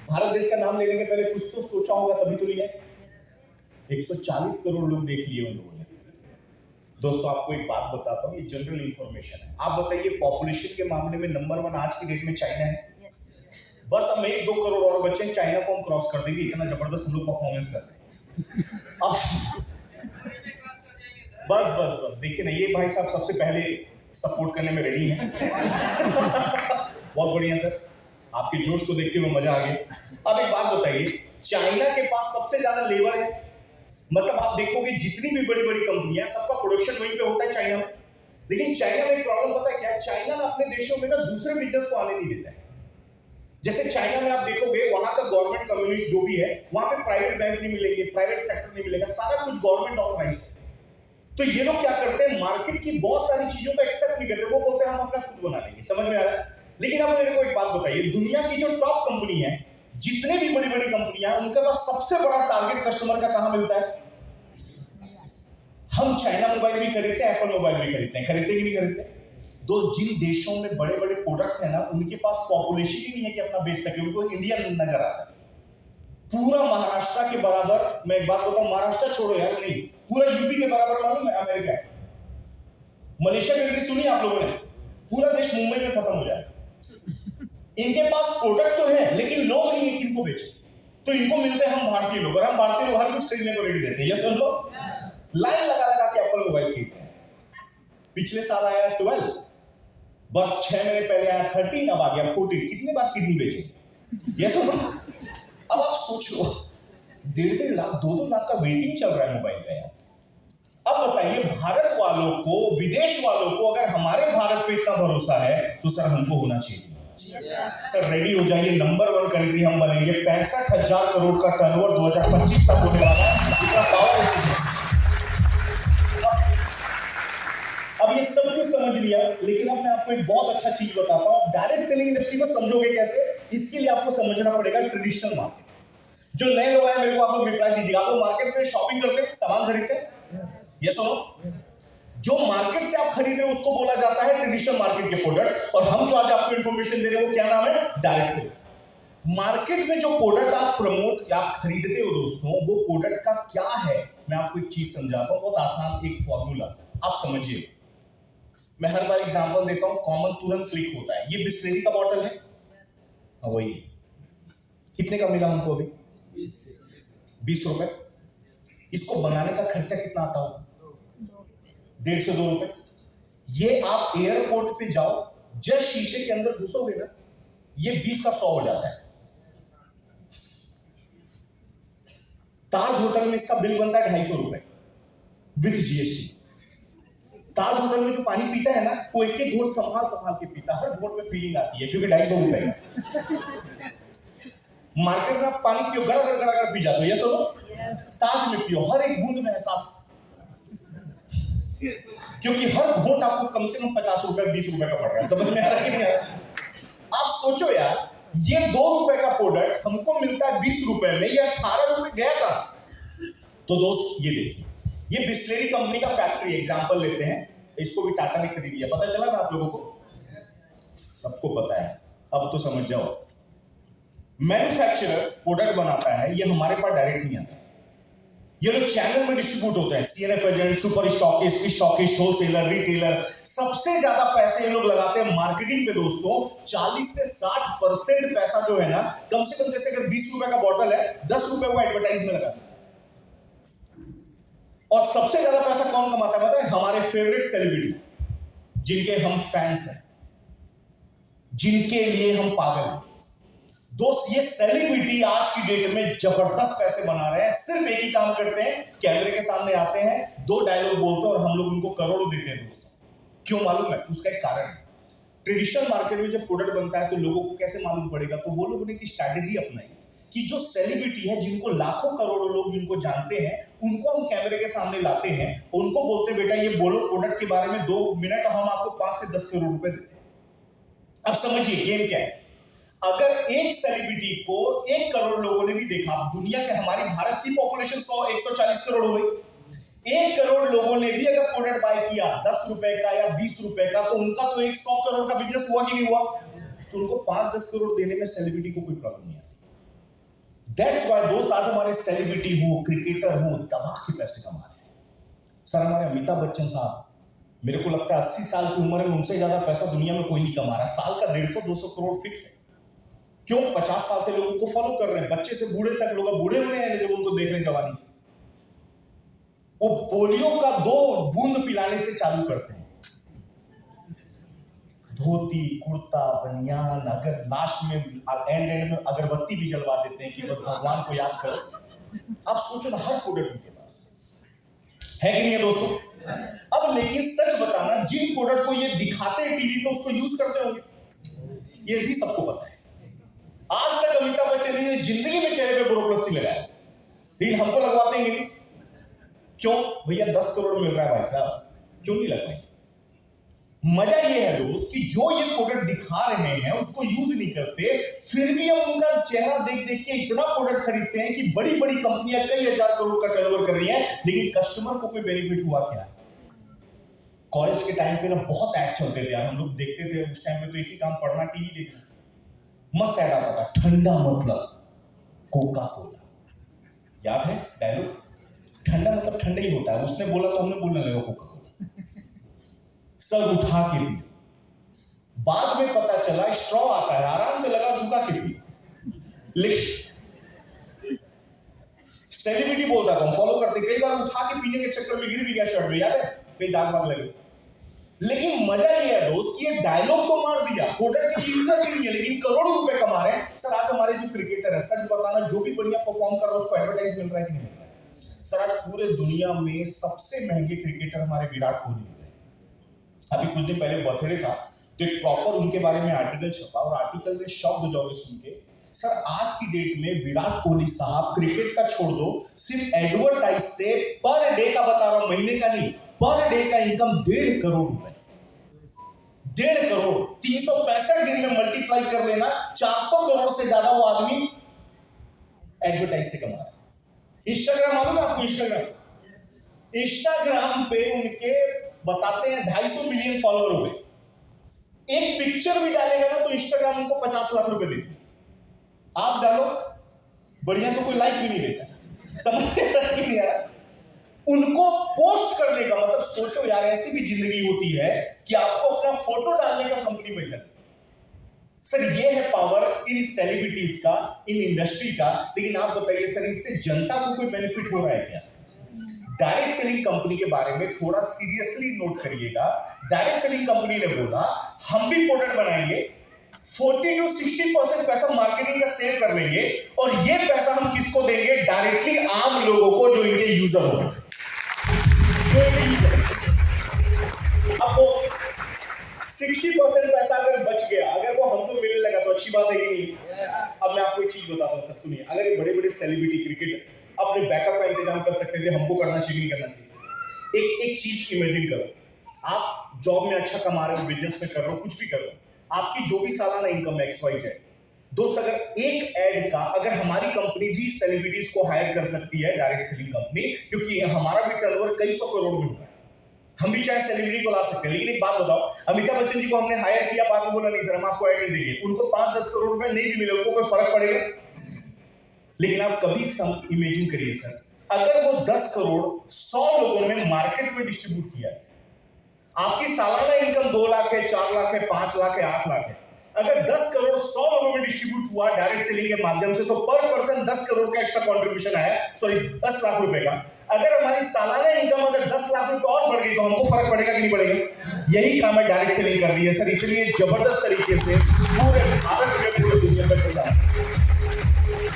Speaker 1: भारत देश का नाम लेने के पहले कुछ तो सोचा होगा, तभी तो लिया। 140 करोड़ लोग देख लिए उन लोगों ने, दोस्तों आपको एक बात बताता हूँ, ये जनरल इंफॉर्मेशन है। आप बताइए पॉपुलेशन के मामले में नंबर 1 आज की डेट में चाइना है। बस हम 1-2 करोड़ और बच्चे चाइना को हम क्रॉस कर देंगे, इतना जबरदस्त हम लोग परफॉर्मेंस करते हैं। अब बस देखिए ना, ये भाई साहब सबसे पहले सपोर्ट करने में रेडी हैं। बहुत बढ़िया सर, आपके जोश को देख के मैं मजा आ गया। अब एक बात बताइए, चाइना के पास सबसे ज्यादा लेबर है, मतलब आप देखोगे जितनी भी बड़ी बड़ी कंपनियां, सबका प्रोडक्शन वहीं पे होता है चाइना में। लेकिन चाइना में एक प्रॉब्लम पता है क्या है, चाइना ना अपने देशों में ना दूसरे बिजनेस को आने नहीं देता है। जैसे चाइना में आप देखोगे, वहां का गवर्नमेंट कम्युनिस्ट जो भी है, वहां पे प्राइवेट बैंक नहीं मिलेंगे, प्राइवेट सेक्टर नहीं मिलेगा, सारा कुछ गवर्नमेंट ऑर्गेनाइज्ड है। तो ये लोग क्या करते हैं, मार्केट की बहुत सारी चीजों को एक्सेप्ट नहीं करते, वो बोलते हैं हम अपना खुद बना लेंगे। समझ में आ रहा है? लेकिन अब मेरे को एक बात बताइए, दुनिया की जो टॉप कंपनी है, जितने भी बड़ी बड़ी कंपनियां, उनके पास सबसे बड़ा टारगेट कस्टमर का कहां मिलता है? हम चाइना मोबाइल भी खरीदते हैं, एप्पल मोबाइल भी खरीदते हैं, खरीदते कि नहीं खरीदते? दो जिन देशों में बड़े बड़े प्रोडक्ट है ना, उनके पास पॉपुलेशन ही नहीं है कि अपना बेच सके, उनको इंडिया नजर आता है। पूरा महाराष्ट्र के बराबर, मैं एक बात बताऊं, महाराष्ट्र छोड़ो यार, नहीं, पूरा यूपी के बराबर मालूम है अमेरिका है। मलेशिया कंट्री सुनी आप लोगों ने? पूरा देश मुंबई में खत्म हो जाए। इनके पास प्रोडक्ट तो है, लेकिन लोग नहीं है कि इनको बेचे। तो इनको मिलते हैं हम भारतीय लोग, और हम भारतीय लोग हर कुछ खरीदने को रेडी रहते हैं। यस सुन लो, लाइन लगा लगा के एप्पल मोबाइल खरीदते हैं। पिछले साल आया 12, बस 6 महीने पहले आया 13, अब आ गया 14। कितनी बार किडनी बेचे? यस सुन। अब आप सोचो, 1.5 लाख 2-2 लाख का वेटिंग चल रहा है मोबाइल का यार। अब बताइए, भारत वालों को, विदेश वालों को अगर हमारे भारत पे इतना भरोसा है, तो सर हमको होना चाहिए। सर रेडी हो जाइए, नंबर 1 कंट्री हम बनेंगे। 65,000 करोड़ का टर्नओवर 2025 तक होने वाला है। इतना पावर है। अब ये सब कुछ समझ लिया, लेकिन अब मैं आपको एक बहुत अच्छा चीज बताता हूं। डायरेक्ट सेलिंग इंडस्ट्री को समझोगे कैसे? इसके लिए आपको समझना पड़ेगा ट्रेडिशनल मार्केट। जो नए लोग आए, मेरे को आप लोग रिप्लाई दीजिएगा। आप लोग मार्केट में शॉपिंग करते हैं, सामान खरीदते हैं? ये सुनो, जो मार्केट से आप खरीद रहे हो उसको बोला जाता है ट्रेडिशनल मार्केट के प्रोडक्ट्स, और हम जो आज आपको इंफॉर्मेशन दे रहे हैं वो क्या नाम है? Direct selling. मार्केट में जो प्रोडक्ट आप प्रमोट या खरीदते हो दोस्तों, वो प्रोडक्ट का क्या है, मैं आपको एक चीज समझाता हूं, बहुत आसान एक फॉर्मूला, आप समझिए। मैं हर बार एग्जांपल देता हूं, कॉमन तुरंत क्लिक होता है। ये बिस्लेरी का बॉटल है, वही कितने का मिला हमको अभी? 20 रुपए। इसको बनाने का खर्चा कितना आता होगा? 1.5 से 2 रुपए। ये आप एयरपोर्ट पे जाओ, जस्ट शीशे के अंदर घुसोगे ना, ये 20 का 100 हो जाता है। ताज होटल में इसका बिल बनता है 250 रुपए विद जीएसटी। ताज होटल में जो पानी पीता है ना, वो एक एक घोट संभाल संभाल के पीता है, हर घोट में फीलिंग आती है, क्योंकि 250 रुपए का। मार्केट में आप पानी पियो, गड़ा गड़ा गड़ा पी जाते हो, ये सुनो। ताज में पियो, हर एक बूंद में एहसास, क्योंकि हर घोट आपको कम से कम 50 रुपए 20 रुपए का पड़ रहा है। समझ में आ रहा है कि नहीं? आप सोचो यार, ये 2 रुपए का प्रोडक्ट हमको मिलता है 20 रुपए में, ये 18 रुपए गया था। तो दोस्त ये देखिए, ये बिस्लेरी कंपनी का फैक्ट्री एग्जांपल लेते हैं, इसको भी टाटा ने खरीद लिया। पता चला ना आप लोगों को? सबको पता है, अब तो समझ जाओ। मैन्युफैक्चरर प्रोडक्ट बनाता है, ये हमारे पास डायरेक्ट नहीं आता, ये लोग चैनल में डिस्ट्रीब्यूट होते हैं। CNF agent, super stockist, stockist, wholesaler, retailer, सबसे ज्यादा पैसे ये लोग लगाते हैं मार्केटिंग पे दोस्तों। 40 से 60% पैसा जो है ना, कम से कम, जैसे अगर 20 रुपए का बॉटल है, 10 रुपए वो एडवर्टाइज में लगाते हैं। और सबसे ज्यादा पैसा कौन कमाता है पता है? हमारे फेवरेट सेलिब्रिटी, जिनके हम फैंस हैं, जिनके लिए हम पागल हैं। दोस्त, ये सेलिब्रिटी आज की डेट में जबरदस्त पैसे बना रहे हैं। सिर्फ एक ही काम करते हैं, कैमरे के सामने आते हैं, 2 डायलॉग बोलते हैं, और हम लोग उनको करोड़ों देते हैं दोस्तों। क्यों मालूम है? उसका एक कारण है। ट्रेडिशनल मार्केट में जब प्रोडक्ट बनता है तो लोगों को कैसे मालूम पड़ेगा? तो वो लोगों ने एक स्ट्रैटेजी अपनाई कि जो सेलिब्रिटी है, जिनको लाखों करोड़ों लोग जिनको जानते हैं, उनको हम कैमरे के सामने लाते हैं, उनको बोलते हैं बेटा ये बोलो प्रोडक्ट के बारे में 2 मिनट, हम आपको 5 से 10 करोड़ रुपए देते हैं। अब समझिए गेम क्या है। अगर एक सेलिब्रिटी को 1 करोड़ लोगों ने भी देखा, दुनिया के, हमारी भारत की पॉपुलेशन 140 करोड़ हो गई, 1 करोड़ लोगों ने भी अगर प्रोडक्ट बाय किया 10 रुपए का या 20 रुपए का, तो उनका तो 100 करोड़ का बिजनेस हुआ कि नहीं हुआ? तो उनको 5-10 करोड़ देने में सेलिब्रिटी को कोई प्रॉब्लम नहीं है। दैट्स व्हाई दोस्त, आज हमारे सेलिब्रिटी हो, क्रिकेटर हो, दबा के पैसे कमा रहे हैं। सर हमारे अमिताभ बच्चन साहब, मेरे को लगता है 80 साल की उम्र में उनसे ज्यादा पैसा दुनिया में कोई नहीं कमा रहा। साल का 150-200 करोड़ फिक्स है। क्यों? 50 साल से लोग उनको फॉलो कर रहे हैं, बच्चे से बूढ़े तक लोग बूढ़े हुए हैं जब उनको देख रहे हैं जवानी से। वो पोलियो का 2 बूंद पिलाने से चालू करते हैं। धोती, कुर्ता, बनियान, अगर लास्ट में एंड में अगरबत्ती भी जलवा देते हैं कि बस भगवान को याद करो। आप सोचो ना, हर प्रोडक्ट उनके पास है कि नहीं है दोस्तों? अब लेकिन सच बताना, जिन प्रोडक्ट को ये दिखाते हैं टीवी पे उसको यूज करते होंगे, ये भी सबको पता है। आज तक अमिताभ बच्चन ने जिंदगी में चेहरे पे बोरोप्लास्टी लगाया, लेकिन हमको लगवाते हैं नहीं। क्यों? भैया 10 करोड़ मिल रहा है भाई साहब, क्यों नहीं लगवाएंगे? मजा ये है दोस्त कि जो ये प्रोडक्ट दिखा रहे हैं उसको यूज नहीं करते, फिर भी हम उनका चेहरा देख देख के इतना प्रोडक्ट खरीदते हैं कि बड़ी बड़ी कंपनियां कई हजार करोड़ का टर्नओवर कर रही हैं, लेकिन कस्टमर को कोई बेनिफिट हुआ क्या? कॉलेज के टाइम पे ना बहुत ऐड चलते थे यार, हम लोग देखते थे। उस टाइम में तो एक ही काम, पढ़ना, टीवी देखना। मस्त ऐड आता था, ठंडा मतलब कोका कोला। याद है डायलॉग? ठंडा मतलब ठंडा ही होता है। उसने बोला तो हमने बोलने लगा कोका कोला। सब उठा के पी। बाद में पता चला स्ट्रॉ आता है, आराम से लगा झुका के पी। लेकिन सेलिब्रिटी बोलता था, फॉलो करते, कई बार उठा के पीने के चक्कर में गिर भी गया शर्ट में, याद है? कई दाग वाग लगे। लेकिन मजा ये है दोस्त कि ये डायलॉग तो मार दिया, प्रोडक्ट के यूजर के लिए, लेकिन करोड़ों रुपए कमा रहे हैं। सर आज हमारे जो क्रिकेटर है, सच बताना, जो भी बढ़िया परफॉर्म कर रहा है उसको एडवर्टाइज मिल रहा है कि नहीं मिल रहा है? सर आज पूरे दुनिया में सबसे महंगे क्रिकेटर हमारे विराट कोहली है। अभी कुछ दिन पहले बर्थडे था, तो एक प्रॉपर उनके बारे में आर्टिकल छपा, और आर्टिकल में शब्द हो जाओगे सुन के। सर आज की डेट में विराट कोहली साहब, क्रिकेट का छोड़ दो, सिर्फ एडवर्टाइज से पर डे का बता रहा हूं, महीने का नहीं, पर डे का इनकम 1.5 करोड़ रुपए। 1.5 करोड़ 365 दिन में मल्टीप्लाई कर लेना, 400 करोड़ से ज्यादा वो आदमी एडवर्टाइज से कमा रहा है। इंस्टाग्राम मालूम है आपको? इंस्टाग्राम पे उनके बताते हैं 250 मिलियन फॉलोअर हुए। एक पिक्चर भी डालेगा ना तो इंस्टाग्राम उनको 50 लाख रुपए देती। आप डालो, बढ़िया से कोई लाइक भी नहीं देता। समझ नहीं आ रहा? उनको पोस्ट करने का मतलब, सोचो यार, ऐसी भी जिंदगी होती है कि आपको अपना फोटो डालने का कंपनी पैसा दे। सर ये है पावर इन सेलिब्रिटीज का, इन इंडस्ट्री का। लेकिन आप बताइए सर, इससे जनता को कोई बेनिफिट हो रहा है क्या? डायरेक्ट सेलिंग कंपनी के बारे में थोड़ा सीरियसली नोट करिएगा। डायरेक्ट सेलिंग कंपनी ने बोला हम भी प्रोडक्ट बनाएंगे, 40 to 60% पैसा मार्केटिंग का सेव कर लेंगे, और ये पैसा हम किसको देंगे? डायरेक्टली आम लोगों को, जो इनके यूजर होंगे। अब 60% पैसा अगर बच गया, अगर वो हमको मिलने लगा तो अच्छी बात है कि नहीं? अब मैं आपको एक चीज बताता हूँ सर, सुनिए। अगर ये बड़े बड़े सेलिब्रिटी क्रिकेटर अपने बैकअप का इंतजाम कर सकते थे, हमको करना चाहिए नहीं करना चाहिए? एक चीज इमेजिन करो, आप जॉब में अच्छा कमा रहे हो, बिजनेस में कर रहे हो, कुछ भी कर रहे हो, आपकी जो भी सालाना इनकम है XYZ दोस्त, अगर एक एड का, अगर हमारी कंपनी भी सेलिब्रिटीज को हायर कर सकती है, डायरेक्ट सेलिंग कंपनी, क्योंकि हमारा भी टर्नओवर कई सौ करोड़ में होता है, हम भी चाहे सेलिब्रिटी को ला सकते हैं। लेकिन एक बात बताओ, अमिताभ बच्चन जी को हमने हायर किया, बाद में बोला नहीं सर हम आपको ऐड नहीं देंगे, उनको 5-10 करोड़ रुपए नहीं भी मिले, उनको कोई फर्क पड़ेगा? लेकिन आप कभी इमेजिन करिए सर, अगर वो 10 करोड़ 100 लोगों में मार्केट में डिस्ट्रीब्यूट किया, आपकी सालाना इनकम 2 लाख है, 4 लाख है, 5 लाख है, 8 लाख है। अगर 10 करोड़ 100 लोगों में डिस्ट्रीब्यूट हुआ डायरेक्ट सेलिंग के माध्यम से, तो पर पर्सन 10 करोड़ का एक्स्ट्रा कंट्रीब्यूशन आया, सॉरी 10 लाख रुपए का। अगर हमारी सालाना इनकम अगर 10 लाख रुपए और बढ़ गई तो हमको फर्क पड़ेगा कि नहीं पड़ेगा? यही काम है डायरेक्ट सेलिंग कर रही है सर, इतनी जबरदस्त तरीके से पूरे भारत में, पूरे दुनिया में चल रहा है।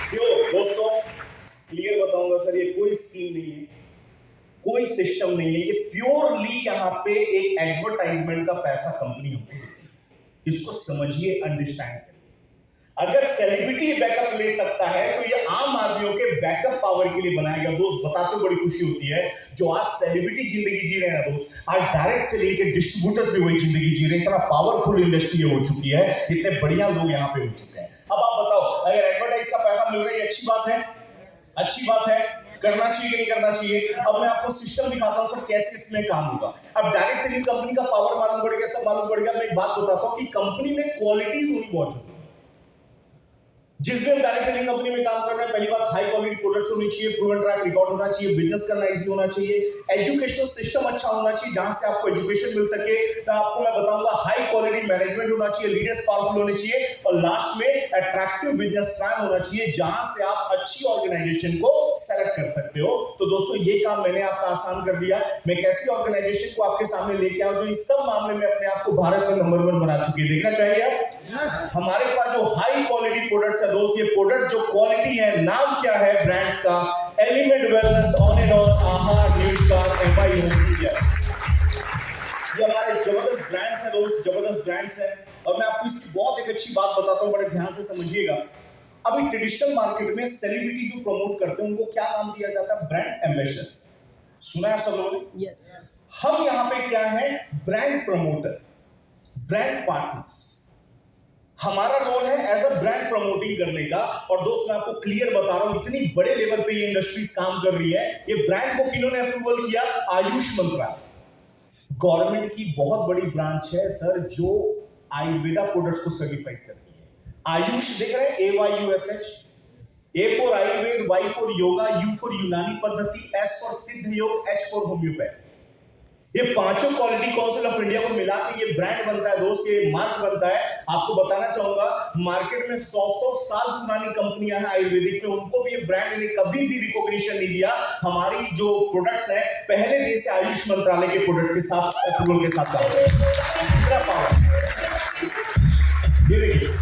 Speaker 1: क्यों दोस्तों, क्लियर बताऊंगा सर, ये कोई स्कीम नहीं है, कोई सिस्टम नहीं है, ये प्योरली यहाँ पे एक एडवर्टाइजमेंट का पैसा कंपनी होती है। इसको समझिए, अंडरस्टैंड करिए। अगर सेलिब्रिटी बैकअप ले सकता है तो ये आम आदमियों के बैकअप पावर के लिए बनाएगा। दोस्त बताते बड़ी खुशी होती है, जो आज सेलिब्रिटी जिंदगी जी रहे हैं दोस्त, आज डायरेक्ट से लेकर डिस्ट्रीब्यूटर्स भी वही जिंदगी जी रहे हैं। इतना पावरफुल इंडस्ट्री हो चुकी है, इतने बढ़िया लोग यहाँ पे हो चुके हैं। अब आप बताओ, अगर एडवर्टाइज का पैसा मिल रहा है, अच्छी बात है, अच्छी बात है, करना चाहिए कि नहीं करना चाहिए? अब मैं आपको सिस्टम दिखाता हूं सर कैसे इसमें काम होगा। अब डायरेक्ट सेलिंग कंपनी का पावर मालूम पड़ गया, सब मालूम पड़ गया। मैं एक बात बताता हूं कि कंपनी में क्वालिटीज होनी बहुत जरूरी है। जिस भी हम डायरेक्ट सेलिंग कंपनी में काम कर रहे हैं, पहली बात हाई क्वालिटी प्रोडक्ट्स होनी चाहिए, प्रूवन ट्रैक रिकॉर्ड होना चाहिए, बिजनेस करना इजी होना चाहिए, एजुकेशनल सिस्टम अच्छा होना चाहिए जहां से आपको एजुकेशन मिल सके। तो आपको मैं बताऊंगा हाई क्वालिटी मैनेजमेंट होना चाहिए, लीडर्स पावरफुल होने चाहिए, और लास्ट में अट्रैक्टिव बिजनेस प्लान होना चाहिए जहां से आप अच्छी ऑर्गेनाइजेशन को सेलेक्ट कर सकते हो। तो दोस्तों ये काम मैंने आपका आसान कर दिया। मैं कैसी ऑर्गेनाइजेशन को आपके सामने लेके आऊं जो इन सब मामले में अपने आप को भारत में नंबर 1 बना चुकी है। देखना चाहिए आप हमारे पास जो हाई क्वालिटी प्रोडक्ट्स है दोस्त, ये प्रोडक्ट जो क्वालिटी है, नाम क्या है ब्रांड्स का? Element wellness, on and on, आहार, न्यूट्रिशन, एमआई होम। ये हमारे जबरदस्त ब्रांड्स हैं दोस्त, जबरदस्त ब्रांड्स हैं। और मैं आपको इसकी बहुत एक अच्छी बात बताता हूं, बड़े ध्यान से समझिएगा। अभी ट्रेडिशनल मार्केट में सेलिब्रिटी जो प्रमोट करते हैं उनको क्या नाम दिया जाता है? Brand ambassador. सुना है आप सब लोगों ने?
Speaker 2: Yes.
Speaker 1: हम यहाँ पे क्या है? Brand promoter, brand partners. हमारा रोल है एज अ ब्रांड प्रमोटिंग करने का। और दोस्त मैं आपको क्लियर बता रहा हूं, इतनी बड़े लेवल पे ये इंडस्ट्रीज काम कर रही है। ये ब्रांड को किन्होंने अप्रूवल किया? आयुष मंत्रालय, गवर्नमेंट की बहुत बड़ी ब्रांच है सर, जो आयुर्वेदा प्रोडक्ट्स को सर्टिफाइड करती है। आयुष देख रहे हैं, AYUSH, A for Ayurveda, Y for yoga, U for यूनानी पद्धति, S फॉर सिद्ध योग, H फॉर होम्योपैथी। ये पांचों क्वालिटी काउंसिल ऑफ इंडिया को मिला के ये ब्रांड बनता है दोस्त, ये मार्क बनता है। आपको बताना चाहूंगा, मार्केट में 100 साल पुरानी कंपनियां हैं आयुर्वेदिक में, उनको भी ये ब्रांड ने कभी भी रिकॉग्निशन नहीं दिया। हमारी जो प्रोडक्ट्स हैं पहले दिन से आयुष मंत्रालय के प्रोडक्ट के साथ, अप्रूवल के साथ काम कर रहे हैं।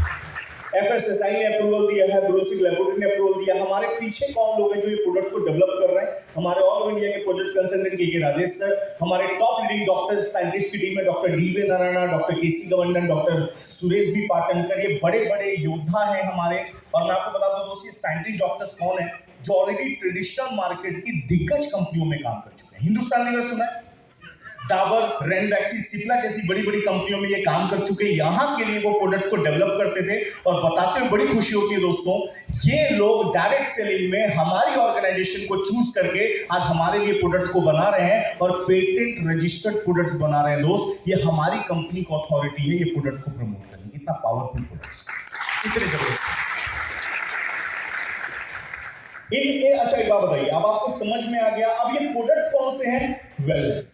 Speaker 1: FSSAI ने अप्रूवल दिया है, ब्रूसिंग लैबोरेटरी ने अप्रूवल दिया। हमारे पीछे कौन लोग हैं जो ये प्रोडक्ट्स को डेवलप कर रहे हैं? हमारे ऑल इंडिया के प्रोजेक्ट कंसल्टेंट के राजेश सर, हमारे टॉप लीडिंग डॉक्टर्स साइंटिस्ट की टीम में doctor DV Narayan, doctor KC गवर्नन, डॉक्टर सुरेश बी पाटनकर, ये बड़े बड़े योद्धा हैं हमारे। और मैं आपको बता दूं दोस्तों, ये साइंटिस्ट डॉक्टर्स कौन है? जो ऑलरेडी ट्रेडिशनल मार्केट की दिग्गज कंपनियों में काम कर चुके हैं। हिंदुस्तान लीवर सुना है? डाबर, रेनवैक्सी, सिप्ला जैसी बड़ी बड़ी कंपनियों में ये काम कर चुके हैं। यहाँ के लिए वो प्रोडक्ट्स को डेवलप करते थे। और बताते हुए बड़ी खुशी होती है दोस्तों, ये लोग डायरेक्ट सेलिंग में हमारी ऑर्गेनाइजेशन को चूज करके आज हमारे लिए प्रोडक्ट्स को बना रहे हैं और पेटेंट रजिस्टर्ड प्रोडक्ट्स बना रहे हैं दोस्त। ये हमारी कंपनी की अथॉरिटी है ये प्रोडक्ट्स को प्रमोट करने की। इतना पावरफुल प्रोडक्ट्स, इतने जबरदस्त। अच्छा एक बात बताइए, अब आपको समझ में आ गया। अब ये प्रोडक्ट्स कौन से हैं? वेलनेस।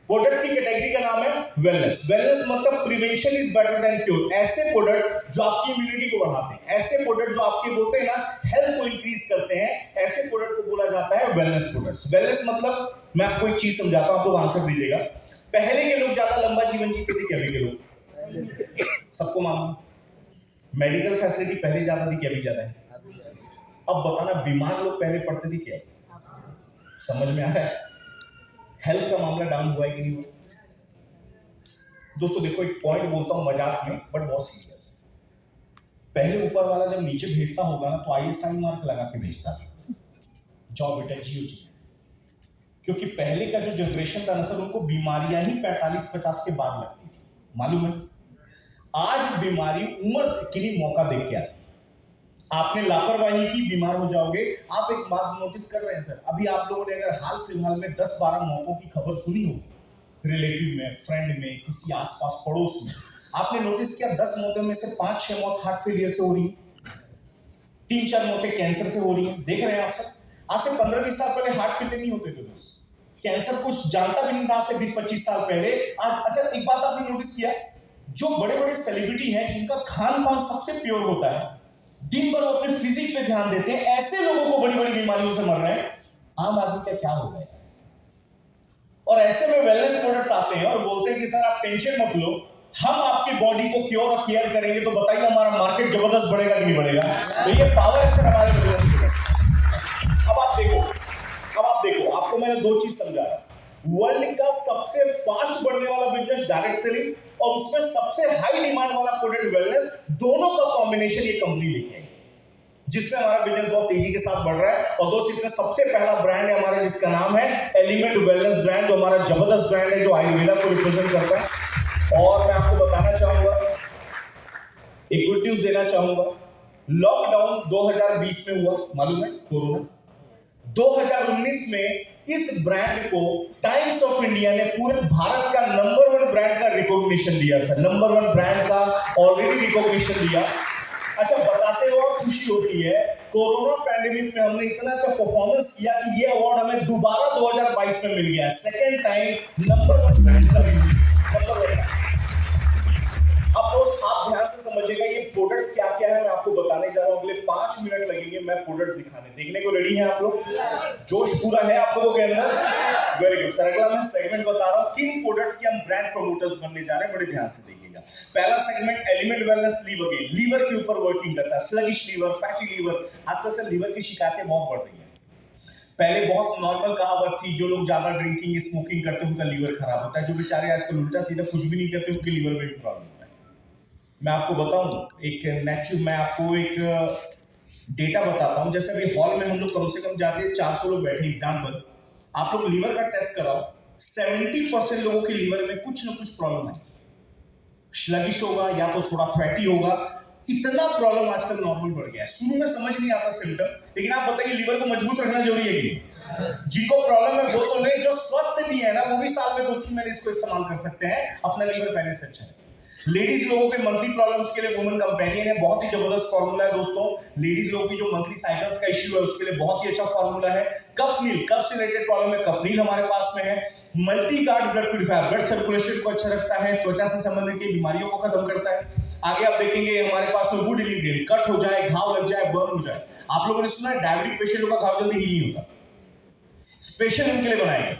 Speaker 1: प्रोडक्ट की कैटेगरी का नाम है वेलनेस। वेलनेस मतलब prevention is better than cure. ऐसे प्रोडक्ट जो आपकी इम्यूनिटी को बढ़ाते हैं, ऐसे प्रोडक्ट जो आपके बोलते हैं ना हेल्थ को इंक्रीज करते हैं, ऐसे प्रोडक्ट को बोला जाता है वेलनेस प्रोडक्ट्स। वेलनेस मतलब, मैं आपको एक चीज समझाता हूं, आप लोग आंसर दीजिएगा। पहले के लोग ज्यादा लंबा जीवन जीते थे क्या? अभी के लोग सबको मालूम, मेडिकल फैसिलिटी पहले ज्यादा थी क्या? अभी ज्यादा है? अब बताना, बीमार लोग पहले पड़ते थे क्या? समझ में आ रहा है? हेल्थ का मामला डाउन हुआ है कि नहीं हुआ? दोस्तों देखो, एक पॉइंट बोलता हूं मजाक में बट बहुत सीरियस। पहले ऊपर वाला जब नीचे भेजता होगा ना तो ISI मार्क लगा के भेजता था, जाओ बेटा जियो जी। क्योंकि पहले का जो जनरेशन था ना सर, उनको बीमारियां ही 45-50 के बाद लगती थी, मालूम है? आज बीमारी उम्र के लिए मौका देख के आती है। आपने लापरवाही की, बीमार हो जाओगे। आप एक बात नोटिस कर रहे हैं सर, अभी आप लोगों ने अगर हाल फिलहाल में 10-12 मौतों की खबर सुनी होगी, रिलेटिव में, फ्रेंड में, किसी आसपास पड़ोस में, आपने नोटिस किया 10 मौतों में से 5-6 मौत हार्ट फेलियर से हो रही है, 3-4 मौतें कैंसर से हो रही है। देख रहे हैं आप सर, आज से 15-20 साल पहले हार्ट फेलियर नहीं होते थे दोस्त, कैंसर कुछ जानता भी नहीं था आज से 20-25 साल पहले। आज अच्छा एक बात आपने नोटिस किया, जो बड़े बड़े सेलिब्रिटी हैं जिनका खान पान सबसे प्योर होता है, दिन भर अपने फिजिक पे ध्यान देते हैं, ऐसे लोगों को बड़ी बड़ी बीमारियों से मर रहे हैं। आम आदमी का क्या हो गया? और ऐसे में वेलनेस प्रोडक्ट्स आते हैं और बोलते हैं कि सर आप टेंशन मत लो, हम आपकी बॉडी को क्योर और केयर करेंगे। तो बताइए हमारा मार्केट जबरदस्त बढ़ेगा कि नहीं बढ़ेगा? तो ये पावर है सर हमारे बिजनेस। अब आप देखो, आपको मैंने 2 चीज समझाया। वर्ल्ड का सबसे फास्ट बढ़ने वाला बिजनेस डायरेक्ट सेलिंग, और उसमें सबसे हाई डिमांड वाला प्रोडक्ट वेलनेस, दोनों का कॉम्बिनेशन ये कंपनी लेके आई, जिससे हमारा बिजनेस बहुत तेजी के साथ बढ़ रहा है। और दोस्त इसमें सबसे पहला ब्रांड है हमारे, जिसका नाम है एलिमेंट वेलनेस ब्रांड, जो हमारा जबरदस्त ब्रांड है, जो आयुर्वेदा को रिप्रेजेंट करता है। और मैं आपको बताना चाहूंगा, एक गुड न्यूज देना चाहूंगा। लॉकडाउन 2020 में हुआ, मालूम है? कोरोना 2019 में इस ब्रांड को टाइम्स ऑफ इंडिया ने पूरे भारत का नंबर 1 ब्रांड का रिकॉग्निशन दिया सर, नंबर 1 ब्रांड का ऑलरेडी रिकॉग्निशन दिया। अच्छा बताते हो खुशी होती है, कोरोना पैंडेमिक में हमने इतना अच्छा परफॉर्मेंस किया कि ये अवार्ड हमें दोबारा 2022 में मिल गया, सेकेंड टाइम नंबर 1 नंबर 1। अब दोस्त आप ध्यान से समझिएगा ये प्रोडक्ट्स क्या क्या है, मैं आपको बताने जा रहा हूं। अगले 5 मिनट लगेंगे मैं प्रोडक्ट्स दिखाने। देखने को रेडी हैं आप लोग? जोश पूरा है आप लोगों के अंदर? Very good sir. अगला मैं सेगमेंट बता रहा हूं किन प्रोडक्ट्स के हम ब्रांड प्रमोटर्स बनने जा रहे हैं, बड़े ध्यान से देखिएगा। पहला segment element wellness liver again, liver के ऊपर वर्किंग करता है, स्लगिश लीवर, फैटी लीवर। आजकल से लीवर की शिकायतें बहुत बढ़ रही है। पहले बहुत नॉर्मल कहावत थी, जो लोग ज्यादा ड्रिंकिंग स्मोकिंग करते हैं उनका लीवर खराब होता है, जो बेचारे आजकल उल्टा सीधा कुछ भी नहीं करते उनके लीवर में प्रॉब्लम। मैं आपको बताऊं मैं आपको एक डेटा बताता हूं। जैसे अभी हॉल में हम लोग कम से कम जाते हैं 400 लोग बैठे, एग्जाम्पल आप लोग लीवर का टेस्ट कराओ, 70% लोगों के लीवर में कुछ ना कुछ प्रॉब्लम है, स्लगिश होगा या तो थोड़ा फैटी होगा। इतना प्रॉब्लम आजकल नॉर्मल बढ़ गया है। शुरू में समझ नहीं आता सिम्टम, लेकिन आप बताइए लीवर को मजबूत रखना जरूरी है कि जिनको प्रॉब्लम है वो तो नहीं, जो स्वस्थ भी है ना वो भी साल में 2-3 महीने इसको इस्तेमाल कर सकते हैं, अपना लीवर पहले से अच्छा है। लेडीज लोगों के मंथली प्रॉब्लम्स के लिए वुमेन कंपेनियन है, बहुत ही जबरदस्त फॉर्मूला है दोस्तों। लेडीज लोगों की जो मंथली साइकिल्स का इश्यू है उसके लिए बहुत ही अच्छा फॉर्मूला है। कफनील, कफ से रिलेटेड प्रॉब्लम है, कफनील हमारे पास में है। Multi guard blood purifier, blood circulation को अच्छा रखता है, त्वचा से संबंधित की बीमारियों को खत्म करता है। आगे आप देखेंगे हमारे पास में वुड हीलिंग, कट हो जाए, घाव लग जाए, बर्न हो जाए। आप लोगों ने सुना है डायबिटिक पेशेंटों का घाव जल्दी हील नहीं होता, स्पेशल उनके लिए बनाएंगे।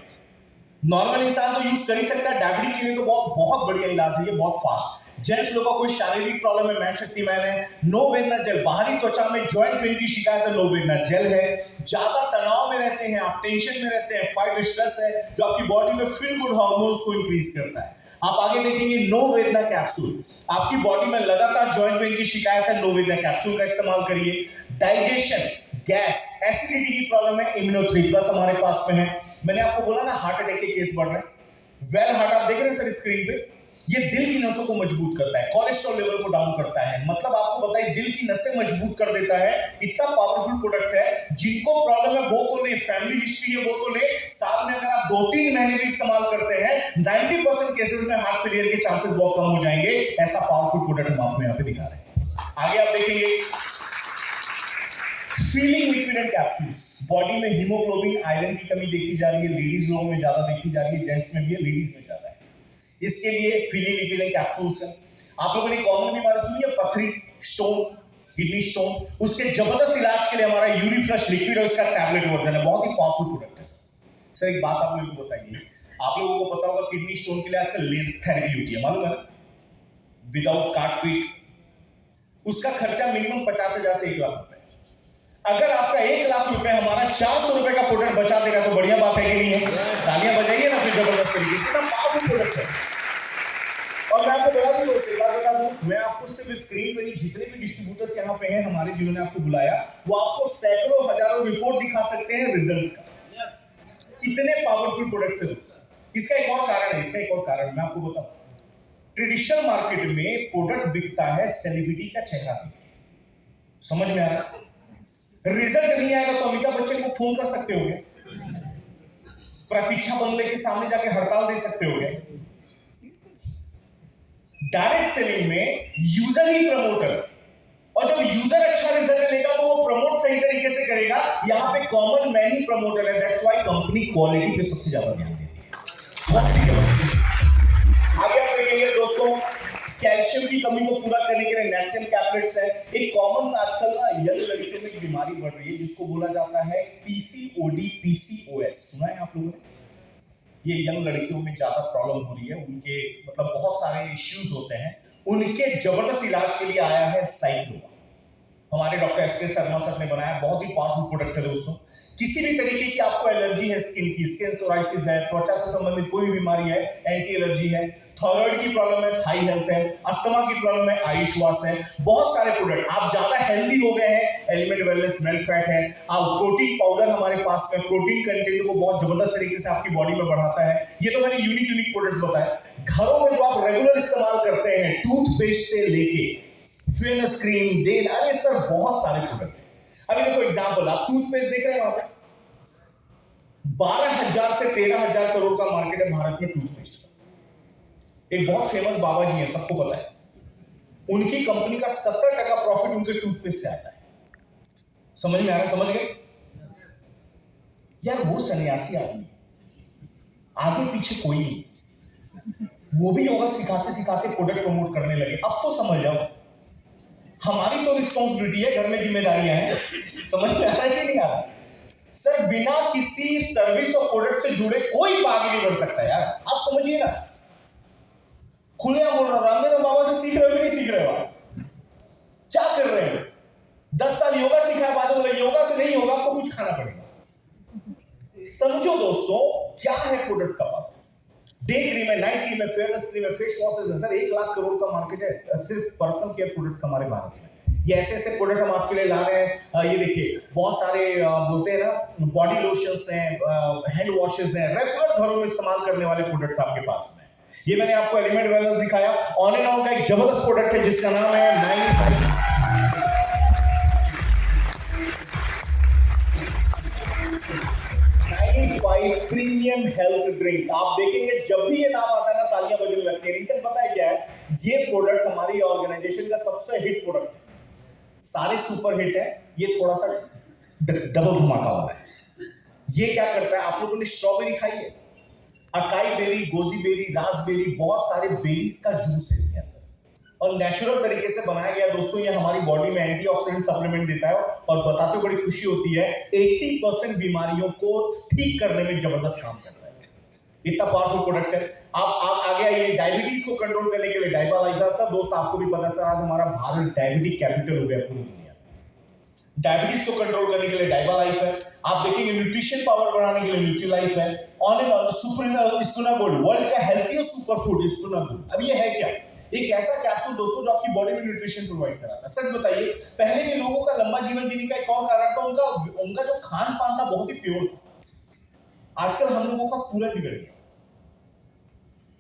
Speaker 1: नॉर्मल इंसान तो यूज कर ही सकता है, डायबिटिक के लिए तो बहुत बढ़िया इलाज है ये, बहुत फास्ट। जेंट्स लोगों को कोई शारीरिक प्रॉब्लम है, मैन शक्तिमान है, नो वेदना जेल, बाहरी त्वचा में जॉइंट पेन की शिकायत है, नो वेदना जेल है। ज्यादा तनाव में रहते हैं आप, टेंशन में रहते हैं, फाइट स्ट्रेस है जो आपकी बॉडी में फील गुड हार्मोन्स को इंक्रीज करता है। आप आगे देखेंगे नो वेदना कैप्सूल, आपकी बॉडी में लगातार जॉइंट पेन की शिकायत है, नो वेदना कैप्सूल का इस्तेमाल करिए। डाइजेशन, गैस, एसिडिटी की प्रॉब्लम है, इम्यूनो3 प्लस हमारे पास में है। मैंने आपको बोला ना हार्ट अटैक के केस बढ़ रहे हैं, वेल हार्ट आप देख रहे हैं सर स्क्रीन पे, ये दिल की नसों को मजबूत करता है, कोलेस्ट्रॉल लेवल को डाउन करता है, मतलब आपको बताइए दिल की नसें मजबूत कर देता है। इतना पावरफुल प्रोडक्ट है, जिनको प्रॉब्लम है वो तो ले, फैमिली हिस्ट्री है वो तो ले, साथ में अगर आप 2-3 महीने भी इस्तेमाल करते हैं 90% केसेस में हार्ट फेलियर के चांसेस बहुत कम हो जाएंगे। ऐसा पावरफुल प्रोडक्ट हम आपको यहाँ पे दिखा रहे हैं। आगे आप देखेंगे feeling liquid and capsules, body में हीमोग्लोबिन, आयरन की कमी देखी जा रही है, लेडीज लोगों में ज्यादा देखी जा रही है, जेंट्स में भी है, लेडीज में ज्यादा है। इसके लिए फीलिंग लिक्विड एंड कैप्सूल्स है। आप लोगों ने कॉमन बीमारी सुनी है, पथरी, स्टोन, किडनी स्टोन, उसके जबरदस्त इलाज के लिए हमारा यूरिफ्लश लिक्विड है, उसका टैबलेट वर्जन है, बहुत ही पावरफुल प्रोडक्ट है सर। एक बात आप लोगों को बताइए, आप लोगों को पता होगा किडनी स्टोन के लिए आजकल लेजर थेरेपी होती है, मालूम है, विदाउट काटपीट। उसका खर्चा मिनिमम 50,000 से 1 लाख रुपए। अगर आपका 1 लाख रुपए हमारा 400 रुपए का प्रोडक्ट बचा देगा तो बढ़िया बात है कि नहीं है? तालियां बजाइए ना फिर जबरदस्त तरीके से, इतना पावरफुल प्रोडक्ट है। और मैं आपको बता दूं, एक बात बता दूं, मैं आपको सिर्फ स्क्रीन पे नहीं, जितने भी डिस्ट्रीब्यूटर्स यहाँ पे हैं हमारे जिन्होंने आपको बुलाया, वो आपको सैकड़ों हजारों रिपोर्ट दिखा सकते हैं रिजल्ट का। कितने पावरफुल प्रोडक्ट है। इसका एक और कारण है, इसका एक और कारण मैं आपको बताऊं। ट्रेडिशनल मार्केट में प्रोडक्ट बिकता है सेलिब्रिटी का चेहरा देख के, समझ में आ रहा है? रिजल्ट नहीं आएगा तो अमिताभ बच्चन को फोन कर सकते होगे, प्रतीक्षा बंगले के सामने जाके हड़ताल दे सकते होगे। डायरेक्ट सेलिंग में यूजर ही प्रमोटर, और जब यूजर अच्छा रिजल्ट लेगा तो वो प्रमोट सही तरीके से करेगा। यहां पे कॉमन मैन ही प्रमोटर है, दैट्स व्हाई कंपनी क्वालिटी पे सबसे ज्यादा ध्यान देती है। आगे आप देखेंगे दोस्तों, कैल्शियम की कमी को पूरा करने के लिए नेट्सियम कैप्लेट्स है। एक कॉमन आजकल ना यंग लड़कियों में एक बीमारी बढ़ रही है जिसको बोला जाता है पीसीओडी, पीसीओएस, सुना है आप लोगों ने? ये यंग लड़कियों में ज्यादा प्रॉब्लम हो रही है, उनके मतलब बहुत सारे इश्यूज होते हैं, उनके जबरदस्त इलाज के लिए आया है साइक्लोवा। हमारे डॉक्टर एस.के. शर्मा सर ने बनाया, बहुत ही पावरफुल प्रोडक्ट है दोस्तों। किसी भी तरीके की आपको एलर्जी है, स्किन की, स्किन सोराइसिस है, त्वचा से संबंधित कोई बीमारी है, एंटी एलर्जी है, थायराइड की प्रॉब्लम है, थाई हेल्थ है, अस्थमा की प्रॉब्लम है, आयुष्वास है, बहुत सारे प्रोडक्ट। आप ज्यादा हेल्दी हो गए हैं, एलिमेंट वेलनेस मेल्ट फैट है, आप प्रोटीन पाउडर हमारे पास में प्रोटीन कंटेंट को बहुत जबरदस्त तरीके से आपकी बॉडी में बढ़ाता है। ये तो मैंने यूनिक प्रोडक्ट्स बताए। घरों में जो आप रेगुलर इस्तेमाल करते हैं, टूथपेस्ट से लेके फेयरनेस क्रीम, डेल, अरे सर बहुत सारे प्रोडक्ट हैं। अभी देखो एग्जांपल, आप टूथपेस्ट देख रहे हैं, वहां पे 12,000 से 13,000 करोड़ का मार्केट है भारत में टूथपेस्ट का। एक बहुत फेमस बाबा जी हैं, सबको पता है, उनकी कंपनी का 70% प्रॉफिट उनके टूथपेस्ट से आता है। समझ में आ रहा? समझ गए यार? वो सन्यासी आदमी, आगे पीछे कोई नहीं, वो भी योगा सिखाते सिखाते प्रोडक्ट प्रमोट करने लगे। अब तो समझ जाओ, हमारी तो रिस्पॉन्सिबिलिटी है, घर में जिम्मेदारियां हैं। समझ में आ रहा है कि नहीं आ रहा? सर बिना किसी सर्विस और प्रोडक्ट से जुड़े कोई आगे नहीं बढ़ सकता यार, आप समझिए ना। खुलिया बोल रहा हूं, रामदेव बाबा से सीख रहे हो कि नहीं सीख रहे हो? आप क्या कर रहे हो? 10 साल योगा सीखा है, बाद में योगा से नहीं होगा, आपको कुछ खाना पड़ेगा। समझो दोस्तों, क्या है प्रोडक्ट का पावर? डे क्रीम है, नाइट क्रीम है, फेयरनेस क्रीम है, फेस वॉशेस है। सर 1 लाख करोड़ का मार्केट है सिर्फ पर्सनल केयर प्रोडक्ट्स हमारे भारत में। ये ऐसे ऐसे प्रोडक्ट हम आपके लिए ला रहे हैं। ये देखिए, बहुत सारे बोलते हैं ना, बॉडी लोशंस हैं, हैंड वॉशेस हैं, रेगुलर घरों में इस्तेमाल करने वाले प्रोडक्ट्स आपके पास में। ये मैंने आपको एलिमेंट वेलनेस दिखाया। ऑन एंड ऑन का एक जबरदस्त प्रोडक्ट है जिसका नाम है 95 प्रीमियम हेल्थ ड्रिंक। आप देखेंगे जब भी ये नाम आता है ना, तालियां बजने लगती है। रीजन पता है क्या है? ये प्रोडक्ट हमारी ऑर्गेनाइजेशन का सबसे हिट प्रोडक्ट है। सारे सुपर हिट है, ये थोड़ा सा डबल धमाका वाला है। ये क्या करता है? आप लोगों ने स्ट्रॉबेरी खाई है, acai berry, goji berry, raspberry, बहुत सारे बेरीज का जूस है इसके अंदर और नेचुरल तरीके से बनाया गया। दोस्तों ये हमारी बॉडी में एंटीऑक्सीडेंट सप्लीमेंट देता है और बताते बड़ी खुशी होती है 80% बीमारियों को ठीक करने में जबरदस्त काम करता है। इतना पावरफुल प्रोडक्ट है। आप आगे आइए, डायबिटीज को कंट्रोल करने के लिए डायबा लाइफ। सब दोस्त आपको भी पता है सर, आज हमारा भारत डायबिटिक कैपिटल हो गया पूरी दुनिया। डायबिटीज को कंट्रोल करने के लिए डायबा लाइफ है। आप देखेंगे न्यूट्रिशन पावर बढ़ाने के लिए न्यूट्री लाइफ है। ऑन एंड ऑन सुपर इस्टुना गोल्ड, वर्ल्ड का हेल्थीएस्ट सुपर फूड इस्टुना गोल्ड। अब ये है क्या? एक ऐसा कैप्सूल दोस्तों जो आपकी बॉडी में न्यूट्रिशन प्रोवाइड कराता है। सच बताइए, पहले के लोगों का लंबा जीवन जीने का एक और कारण था उनका जो खान पान था बहुत ही प्योर था। आजकल हम लोगों का पूरा बिगड़ गया।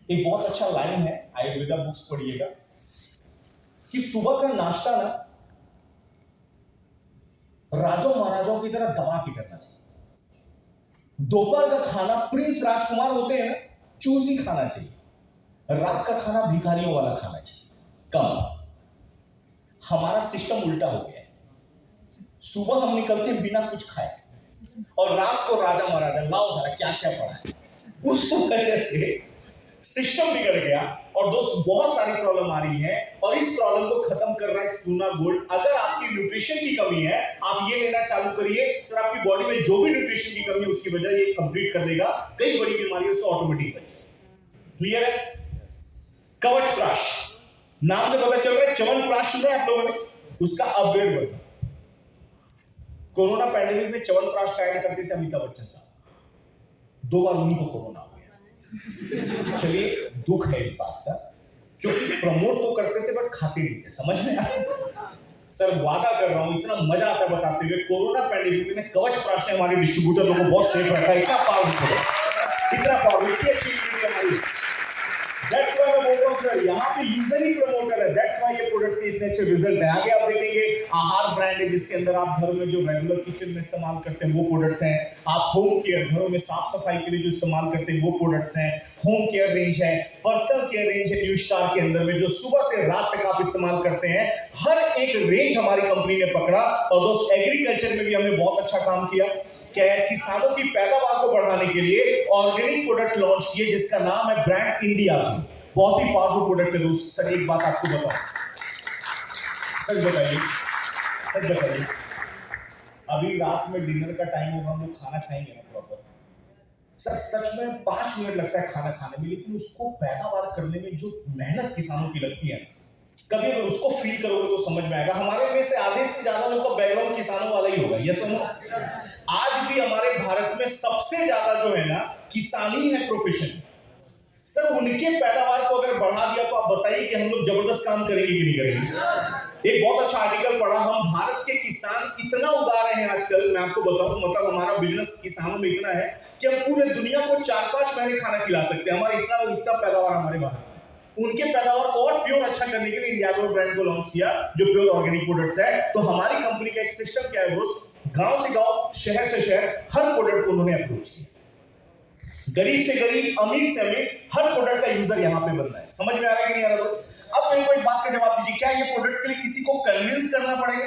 Speaker 1: एक बहुत अच्छा लाइन है, आयुर्वेदा बुक्स पढ़िएगा, कि सुबह का नाश्ता ना राजों महाराजों की तरह दबा के करना चाहिए। दोपहर का खाना प्रिंस राजकुमार होते हैं ना, चूजी खाना चाहिए। रात का खाना भिखारियों वाला खाना चाहिए। कम हमारा सिस्टम उल्टा हो गया है। सुबह हम निकलते हैं बिना कुछ खाए और रात को राजा महाराजा लाओ जरा क्या क्या पड़ा है। उस वजह से सिस्टम बिगड़ गया और दोस्त बहुत सारी प्रॉब्लम आ रही है और इस प्रॉब्लम को खत्म कर रहा है इस्टुना गोल्ड। अगर आपकी न्यूट्रिशन की कमी है, आप ये लेना चालू करिए। सर आपकी बॉडी में जो भी न्यूट्रिशन की कमी है उसकी वजह ये कंप्लीट कर देगा, कई बड़ी बीमारियों से ऑटोमेटिक बच जाएगी। क्लियर है? कवच प्राश नाम से पता चल रहा है, च्यवनप्राश सुना है आप लोगों ने? उसका अपग्रेड वर्जन। कोरोना पैंडेमिक में च्यवनप्राश ऐड करते थे अमिताभ बच्चन साहब। 2 बार उन्हीं को कोरोना हो गया। चलिए दुख है इस बात का, क्योंकि प्रमोट तो करते थे बट खाते नहीं थे। समझ में आया? सर वादा कर रहा हूं, इतना मजा आता है बताते हुए। कोरोना पैंडेमिक में कवच प्राश ने हमारे डिस्ट्रीब्यूटर लोगों को बहुत सेफ रखा है। इतना पावरफुल है, इतना पावरफुल, इतनी अच्छी चीज हमारी। That's why मैं बोल रहा हूं सर, यहाँ पे यूजर ही प्रमोटर है। That's why ये प्रोडक्ट के इतने अच्छे रिजल्ट हैं। आगे आप देखेंगे आहार ब्रांड है जिसके अंदर आप घर में जो रेगुलर किचन में इस्तेमाल करते हैं वो प्रोडक्ट्स हैं। आप होम केयर, घरों में साफ सफाई के लिए जो इस्तेमाल करते हैं वो प्रोडक्ट्स हैं। होम केयर रेंज है, पर्सनल केयर रेंज है न्यू स्टार के अंदर में, जो सुबह से रात तक आप इस्तेमाल करते हैं। हर एक रेंज हमारी कंपनी ने पकड़ा और दोस्त एग्रीकल्चर में भी हमने बहुत अच्छा काम किया। किसानों की पैदावार को बढ़ाने के लिए ऑर्गेनिक प्रोडक्ट लॉन्च किए जिसका नाम है ब्रांड इंडिया। बहुत ही पावरफुल प्रोडक्ट है दोस्त। सर एक बात आपको बताओ, सच बताइए, सच बताइए, अभी रात में डिनर का टाइम होगा, हम लोग खाना खाएंगे ना प्रॉपर। सर सच में 5 मिनट लगता है खाना खाने में, लेकिन उसको पैदावार करने में जो मेहनत किसानों की लगती है, कभी अगर उसको फील करोगे तो समझ में आएगा। हमारे में से आधे से ज्यादा लोग का बैकग्राउंड किसानों वाला ही होगा। ये सुनो, आज भी हमारे भारत में सबसे ज्यादा जो है ना किसानी है प्रोफेशन। सर उनके पैदावार को अगर बढ़ा दिया तो आप बताइए कि हम लोग जबरदस्त काम करेंगे कि नहीं करेंगे? एक बहुत अच्छा आर्टिकल पढ़ा, हम भारत के किसान इतना उगा रहे हैं आजकल, मैं आपको बताऊं, मतलब हमारा बिजनेस किसानों में इतना है कि हम पूरे दुनिया को 4-5 महीने खाना खिला सकते हैं। हमारे इतना पैदावार हमारे भारत में। उनके पैदावार को और प्योर अच्छा करने के लिए इंडियागोर ब्रांड को लॉन्च किया जो प्योर ऑर्गेनिक प्रोडक्ट्स है। तो हमारी कंपनी का एक सिस्टम क्या है दोस्त, गांव से गांव, शहर से शहर, हर प्रोडक्ट को उन्होंने अप्रोच किया। गरीब से गरीब, अमीर से अमीर, हर प्रोडक्ट का यूजर यहाँ पे बन रहा है। समझ में आ रहा है कि नहीं आ रहा दोस्त? अब मेरे को एक बात का जवाब दीजिए, क्या ये प्रोडक्ट के लिए किसी को कन्विंस करना पड़ेगा?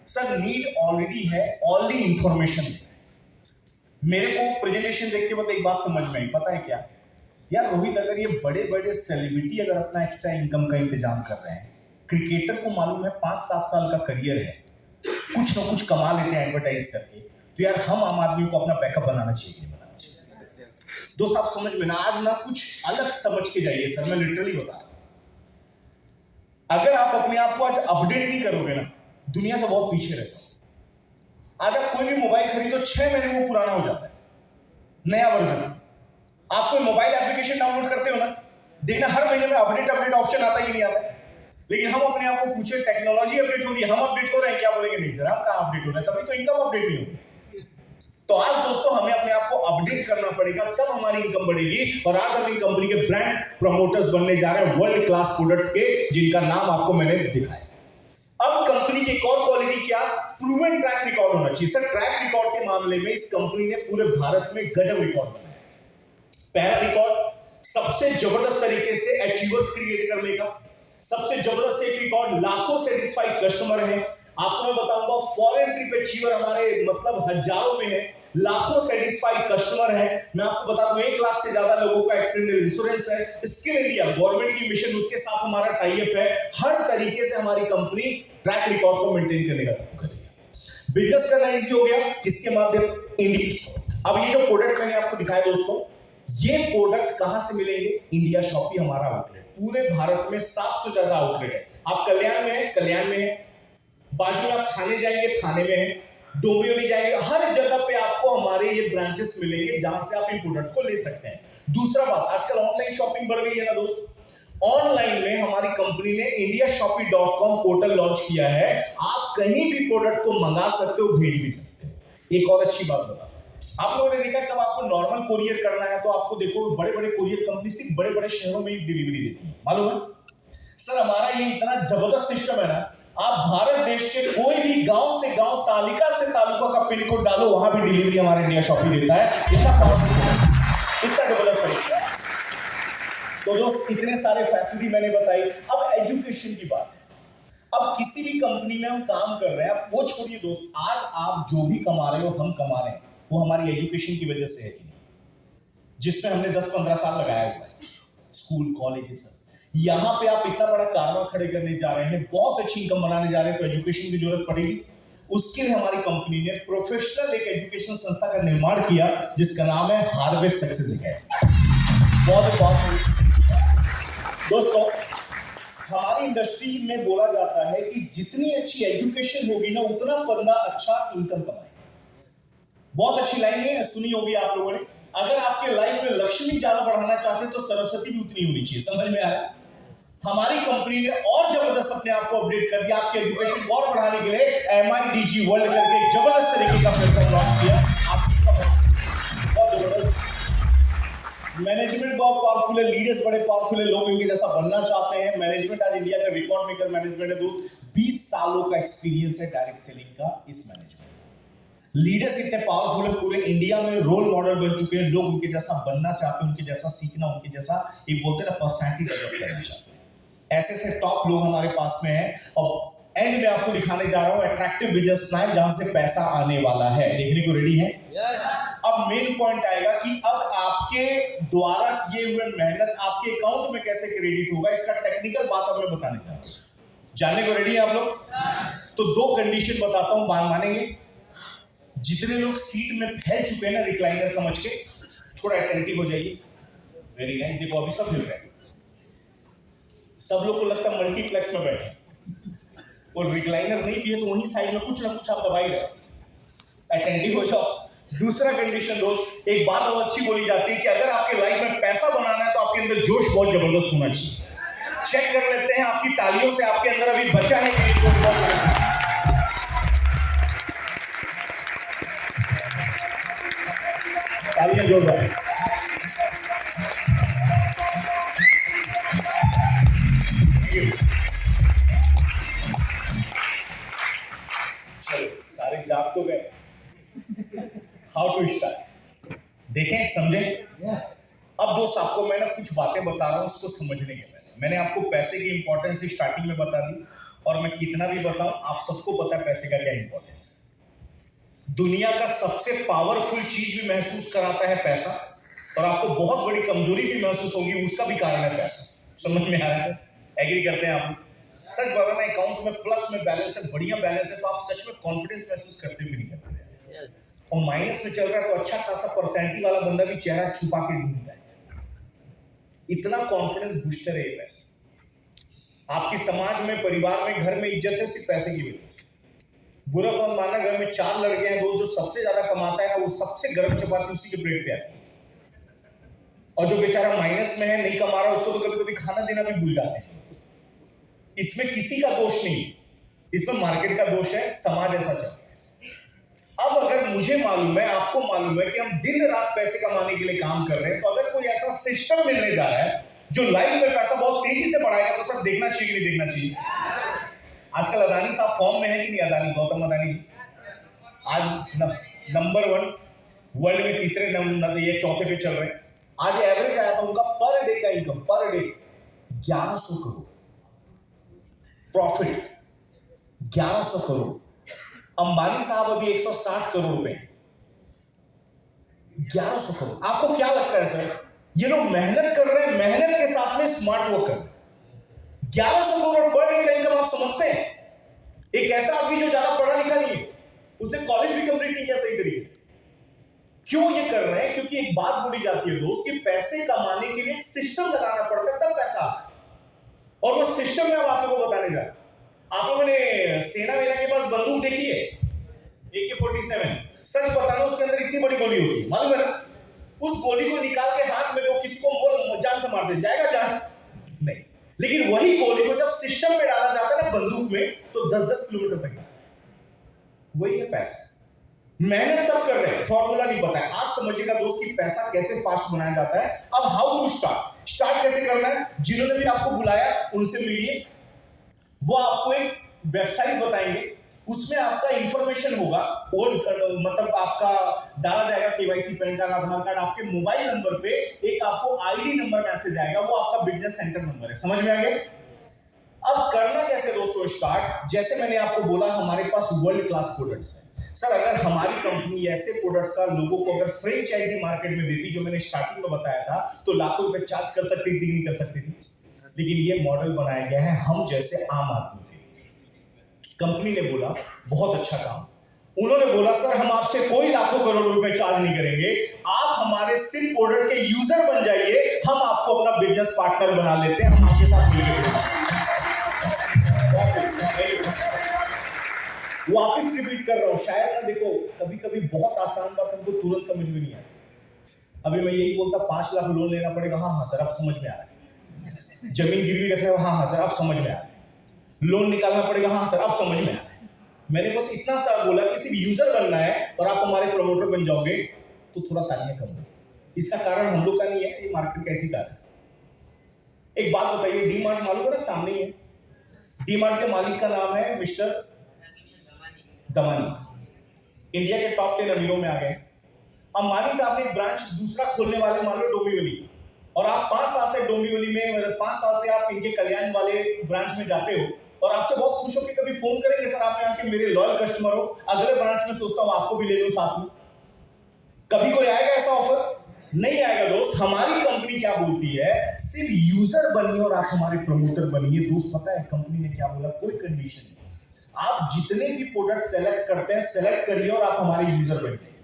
Speaker 1: सर नीड ऑलरेडी है, ऑनली इंफॉर्मेशन। मेरे को प्रेजेंटेशन देख के मतलब एक बात समझ में आई, पता है क्या यार रोहित, अगर ये बड़े बड़े सेलिब्रिटी अगर अपना एक्स्ट्रा इनकम का इंतजाम कर रहे हैं, क्रिकेटर को मालूम है 5-7 साल का करियर है, कुछ ना कुछ कमा लेते हैं एडवर्टाइज करके, तो यार हम आम आदमी को अपना बैकअप बनाना चाहिए। दोस्त आप समझ में ना, आज ना कुछ अलग समझ के जाइए सर, मैं लिटरली बता रहा हूं। अगर आप अपने आप को आज अपडेट नहीं करोगे ना, दुनिया से बहुत पीछे रहते हो। आज आप कोई भी मोबाइल खरीदो 6 महीने में पुराना हो जाता है, नया वर्जन। आप कोई मोबाइल एप्लीकेशन डाउनलोड करते हो ना, देखना हर महीने में अपडेट ऑप्शन आता ही नहीं आता। लेकिन हम अपने आप को पूछे टेक्नोलॉजी अपडेट हो रही है, हम अपडेट हो रहे हैं, क्या बोलेंगे नहीं सर हम कहाँ अपडेट हो रहे हैं, तभी तो इनकम अपडेट नहीं होगी। तो आज दोस्तों हमें अपने आप को अपडेट करना पड़ेगा, तब हमारी इनकम बढ़ेगी। और आज हम इन कंपनी के ब्रांड प्रमोटर्स बनने जा रहे हैं, वर्ल्ड क्लास प्रोडक्ट्स के, जिनका नाम आपको मैंने दिखाया। अब कंपनी की एक और क्वालिटी क्या, प्रूवन ट्रैक रिकॉर्ड होना चाहिए। सर ट्रैक रिकॉर्ड के मामले में इस कंपनी ने पूरे भारत में गजब रिकॉर्ड बनाया। पहला रिकॉर्ड, सबसे जबरदस्त तरीके से अचीवर्स क्रिएट करने का। सबसे जबरदस्त एक रिकॉर्ड, लाखों सेटिस्फाइड कस्टमर हैं। आपको मैं बताऊंगा फॉरेन ट्रिप अचीवर हमारे मतलब हजारों में है, लाखों सेटिस्फाइड कस्टमर है। मैं आपको बता दूं 1 लाख से ज्यादा लोगों का एक्सीडेंटल इंश्योरेंस है। स्किल इंडिया गवर्नमेंट की मिशन, उसके साथ हमारा टाई अप है। हर तरीके से हमारी कंपनी ट्रैक रिकॉर्ड को मेंटेन करने का काम करेगी। बिजनेस करना इजी हो गया, किसके माध्यम, इंडिया। अब ये जो प्रोडक्ट मैंने आपको दिखाया दोस्तों, ये प्रोडक्ट कहां से मिलेंगे, इंडिया शॉपी हमारा आउटलेट। पूरे भारत में 700 ज्यादा आउटलेट है। आप कल्याण में है, कल्याण में है, बाजू में आप थाने जाएंगे, थाने में है, डोंबिवली जाएंगे, हर जगह पे आपको हमारे ये ब्रांचेस मिलेंगे जहां से आप इन प्रोडक्ट्स को ले सकते हैं। दूसरा बात, आजकल ऑनलाइन शॉपिंग बढ़ गई है ना दोस्त, ऑनलाइन में हमारी कंपनी ने indiashopee.com पोर्टल लॉन्च किया है। आप कहीं भी प्रोडक्ट को मंगा सकते हो, भेज भी सकते हो। एक और अच्छी बात बता, आप लोगों ने देखा जब आपको नॉर्मल कोरियर करना है तो आपको देखो बड़े बड़े कोरियर कंपनी सिर्फ बड़े बड़े शहरों में ही डिलीवरी देती है, मालूम है सर। हमारा ये इतना जबरदस्त सिस्टम है ना, आप भारत देश के कोई भी गांव से गांव, तालिका से तालुका का पिन कोड डालो, वहां भी डिलीवरी हमारा इंडिया शॉपी देता है। इतना पावरफुल है, इतना जबरदस्त तरीका है। तो दोस्त इतने सारे फैसिलिटी मैंने बताई। अब एजुकेशन की बात है। अब किसी भी कंपनी में हम काम कर रहे हैं, आप वो छोड़िए दोस्त, आज आप जो भी कमा रहे हो, हम कमा रहे हैं, वो हमारी एजुकेशन की वजह से है कि नहीं, जिसमें हमने 10-15 साल लगाया हुआ है, स्कूल कॉलेज सब। यहां पे आप इतना बड़ा कारवा खड़े करने जा रहे हैं, बहुत अच्छी इनकम बनाने जा रहे हैं, तो एजुकेशन की जरूरत पड़ेगी। उसके लिए हमारी कंपनी ने प्रोफेशनल एक एजुकेशन संस्था का निर्माण किया, जिसका नाम है हार्वेस्ट सक्सेस अकेडमी। बहुत दोस्तों, हमारी इंडस्ट्री में बोला जाता है कि जितनी अच्छी एजुकेशन होगी ना, उतना बंदा अच्छा इनकम कमाएगा। बहुत अच्छी लाइन है, सुनी होगी आप लोगों ने। अगर आपके लाइफ में लक्ष्मी ज्यादा बढ़ाना चाहते हैं तो सरस्वती भी उतनी होनी चाहिए। समझ में आया? हमारी कंपनी ने और जबरदस्त अपने आप को अपडेट कर दिया, आपकी एजुकेशन को और बढ़ाने के लिए MIDG वर्ल्ड करके एक जबरदस्त तरीके का प्लेटफॉर्म लॉन्च किया। बहुत जबरदस्त मैनेजमेंट, बहुत पावरफुल है, लीडर्स बड़े पावरफुल है, लोग इनके जैसा बनना चाहते हैं। मैनेजमेंट आज इंडिया का रिकॉर्ड मेकर मैनेजमेंट है दोस्त, 20 सालों का एक्सपीरियंस है डायरेक्ट सेलिंग का इस मैनेजमेंट। लीडर्स इतने पावरफुल है, पूरे इंडिया में रोल मॉडल बन चुके हैं। लोग उनके जैसा बनना चाहते हैं, उनके जैसा सीखना, उनके जैसा एक बोलते हैं ना पर्सनैलिटी डेवलप करना चाहते हैं। ऐसे टॉप लोग हमारे पास में हैं। और एंड में आपको दिखाने जा रहा हूं अट्रैक्टिव बिजनेस प्लान, जहां से पैसा आने वाला है। देखने को रेडी है? अब मेन पॉइंट आएगा कि अब आपके द्वारा किए हुए मेहनत आपके अकाउंट में कैसे क्रेडिट होगा, इसका टेक्निकल बात अब मैं बताने जा रहा हूं। जानने को रेडी है आप लोग? तो 2 कंडीशन बताता हूं, मानेंगे? जितने लोग सीट में फैल चुके हैं ना रिक्लाइनर समझ के, थोड़ा अटेंटिव हो जाइए। Very nice. देखो अभी सब मिल रहे हैं, सब लोग को लगता है मल्टीप्लेक्स में बैठे और रिक्लाइनर नहीं भी है, तो वहीं साइड में कुछ ना कुछ आप दबाई रहे। अटेंटिव हो जाओ। दूसरा कंडीशन दोस्त, एक बात बहुत अच्छी बोली जाती है कि अगर आपके लाइफ में पैसा बनाना है तो आपके अंदर जोश बहुत जबरदस्त होना चाहिए। चेक कर लेते हैं आपकी तालियों से आपके अंदर अभी बचा है कि नहीं। तालियां जोरदार। चलो सारे जाग तो गए। हाउ टू स्टार्ट, देखें समझें। अब दोस्त आपको मैं ना कुछ बातें बता रहा हूं, उसको समझने के मैंने आपको पैसे की इंपॉर्टेंस स्टार्टिंग में बता दी, और मैं कितना भी बताऊं, आप सबको पता है पैसे का क्या इंपॉर्टेंस है। दुनिया का सबसे पावरफुल चीज भी महसूस कराता है पैसा, और आपको बहुत बड़ी कमजोरी भी महसूस होगी, उसका भी कारण है पैसा। समझ में आ रहा है? एग्री करते हैं आप? सच बता ना, अकाउंट में प्लस में बैलेंस है, बढ़िया बैलेंस है, तो आप सच में कॉन्फिडेंस महसूस करते भी नहीं करते। और माइनस में चल रहा है तो अच्छा खासा परसेंटेज वाला बंदा भी चेहरा छुपा के घूमता है। इतना कॉन्फिडेंस बूस्टर है ये पैसा। आपकी समाज में, परिवार में, घर में इज्जत है सिर्फ पैसे की वजह से। बुरा कौन माना, घर में 4 लड़के हैं, जो सबसे ज्यादा कमाता है ना, वो सबसे गर्म चपाती उसी के प्लेट पे आती है। और जो बेचारा माइनस में है, नहीं कमा रहा, उसको तो कभी कभी खाना देना भी भूल जाते हैं। इसमें किसी का दोष नहीं, इसमें मार्केट का दोष है, समाज ऐसा चल रहा है। अब अगर मुझे मालूम है, आपको मालूम है कि हम दिन रात पैसे कमाने के लिए काम कर रहे हैं, तो अगर कोई ऐसा सिस्टम मिलने जा रहा है जो लाइफ में पैसा बहुत तेजी से बढ़ाएगा, तो सब देखना चाहिए कि नहीं देखना चाहिए? आजकल अदानी साहब फॉर्म में है कि नहीं? अदानी, गौतम अदानी जी आज नंबर 1 वर्ल्ड में, तीसरे नंबर, ये चौथे पे चल रहे हैं। आज एवरेज आया था उनका पर डे का income, per day 1100 crore profit, 1100 crore. Ambani साहब अभी 160 करोड़ रुपए, 1100 करोड़। आपको क्या लगता है सर, ये लोग मेहनत कर रहे हैं, मेहनत के साथ में स्मार्ट वर्क कर रहे हैं। 1100 करोड़ पर डे का इनकम आप समझते हैं? एक ऐसा आदमी जो ज्यादा पढ़ा लिखा नहीं है, उसने कॉलेज भी कंप्लीट नहीं किया सही तरीके से। क्यों ये कर रहे हैं? क्योंकि एक बात बोली जाती है दोस्त, कि पैसे कमाने के लिए एक सिस्टम लगाना पड़ता है, तब पैसा आता है। और वो सिस्टम में अब आप लोगों को बताने जा रहा हूं। आप लोगों ने सेना वेना के पास बंदूक देखी है, AK-47? सच बताना, उसके अंदर इतनी बड़ी गोली होती है, मालूम है ना? उस गोली को निकाल के हाथ में दो, किसी को जान से मार दे, जाएगा जान? नहीं। लेकिन वही गोली को जब सिस्टम में डाला जाता है ना, बंदूक में, तो 10-10 किलोमीटर तक। वही है पैसा। मेहनत सब कर रहे हैं, फॉर्मूला नहीं पता है। आप समझिएगा दोस्त कि पैसा कैसे फास्ट बनाया जाता है। अब हाउ टू स्टार्ट कैसे करना है? जिन्होंने भी आपको बुलाया उनसे मिलिए, वो आपको एक वेबसाइट बताएंगे, उसमें आपका इंफॉर्मेशन होगा, और मतलब आपका डाला जाएगा केवाईसी, पैन कार्ड, आधार कार्ड, आपके मोबाइल नंबर पे एक आपको आईडी नंबर मैसेज आएगा, वो आपका बिजनेस सेंटर नंबर है। समझ में आ गया? अब करना कैसे दोस्तों स्टार्ट? जैसे मैंने आपको बोला, हमारे पास वर्ल्ड क्लास प्रोडक्ट्स हैं। सर, अगर हमारी कंपनी ऐसे प्रोडक्ट्स का लोगों को अगर फ्रेंचाइजी मार्केट में देती, जो मैंने स्टार्टिंग में बताया था, तो लाखों रुपए चार्ज कर सकती थी, नहीं कर सकती थी? लेकिन ये मॉडल बनाया गया है हम जैसे आम आदमी के। कंपनी ने बोला बहुत अच्छा काम। उन्होंने बोला सर, हम आपसे कोई लाखों करोड़ रुपए चार्ज नहीं करेंगे, आप हमारे सिर्फ प्रोडक्ट के यूजर बन जाइए, हम आपको अपना बिजनेस पार्टनर बना लेते हैं, हम आपके साथ मिलकर। वापिस रिपीट कर रहा हूं, शायद ना, देखो कभी कभी बहुत आसान बात हमको तुरंत समझ में नहीं आती। अभी मैं यही बोलता 5 लाख लोन लेना पड़ेगा, हाँ सर अब समझ में आ रहा है। जमीन गिरवी रख रहे हो, हाँ सर अब समझ में आ रहा है। लोन निकालना पड़ेगा, हाँ सर अब समझ में आ रहा है। मैंने बस इतना सा बोला कि सिर्फ यूजर बनना है और आप हमारे प्रमोटर बन जाओगे, तो थोड़ा तालियां कम हो। इसका कारण हम लोग का नहीं है, ये मार्केट कैसी कारण। एक बात बताइए, डी मार्ट मालूम है ना, सामने ही है। डी मार्ट के मालिक का नाम है मिस्टर दमानी। इंडिया के टॉप 10 अमीरों में आ गए। अंबानी साहब ने एक ब्रांच दूसरा खोलने वाले, मान लो डोंबिवली, और आप 5 साल से डोंबिवली में, मतलब 5 साल से आप इनके कल्याण वाले ब्रांच में जाते हो, और आपसे बहुत खुश होकर कभी फोन करेंगे, सर आप यहाँ के मेरे लॉयल कस्टमर हो, अगले ब्रांच में सोचता हूँ आपको भी ले लो साथ में। कभी कोई आएगा ऐसा ऑफर? नहीं आएगा दोस्त। हमारी कंपनी क्या बोलती है, सिर्फ यूजर बनिए और आप हमारे प्रमोटर बनिए। दोस्त पता है कंपनी ने क्या बोला? कोई कंडीशन नहीं, आप जितने भी प्रोडक्ट सेलेक्ट करते हैं, सेलेक्ट करिए और आप हमारे यूजर बनिए।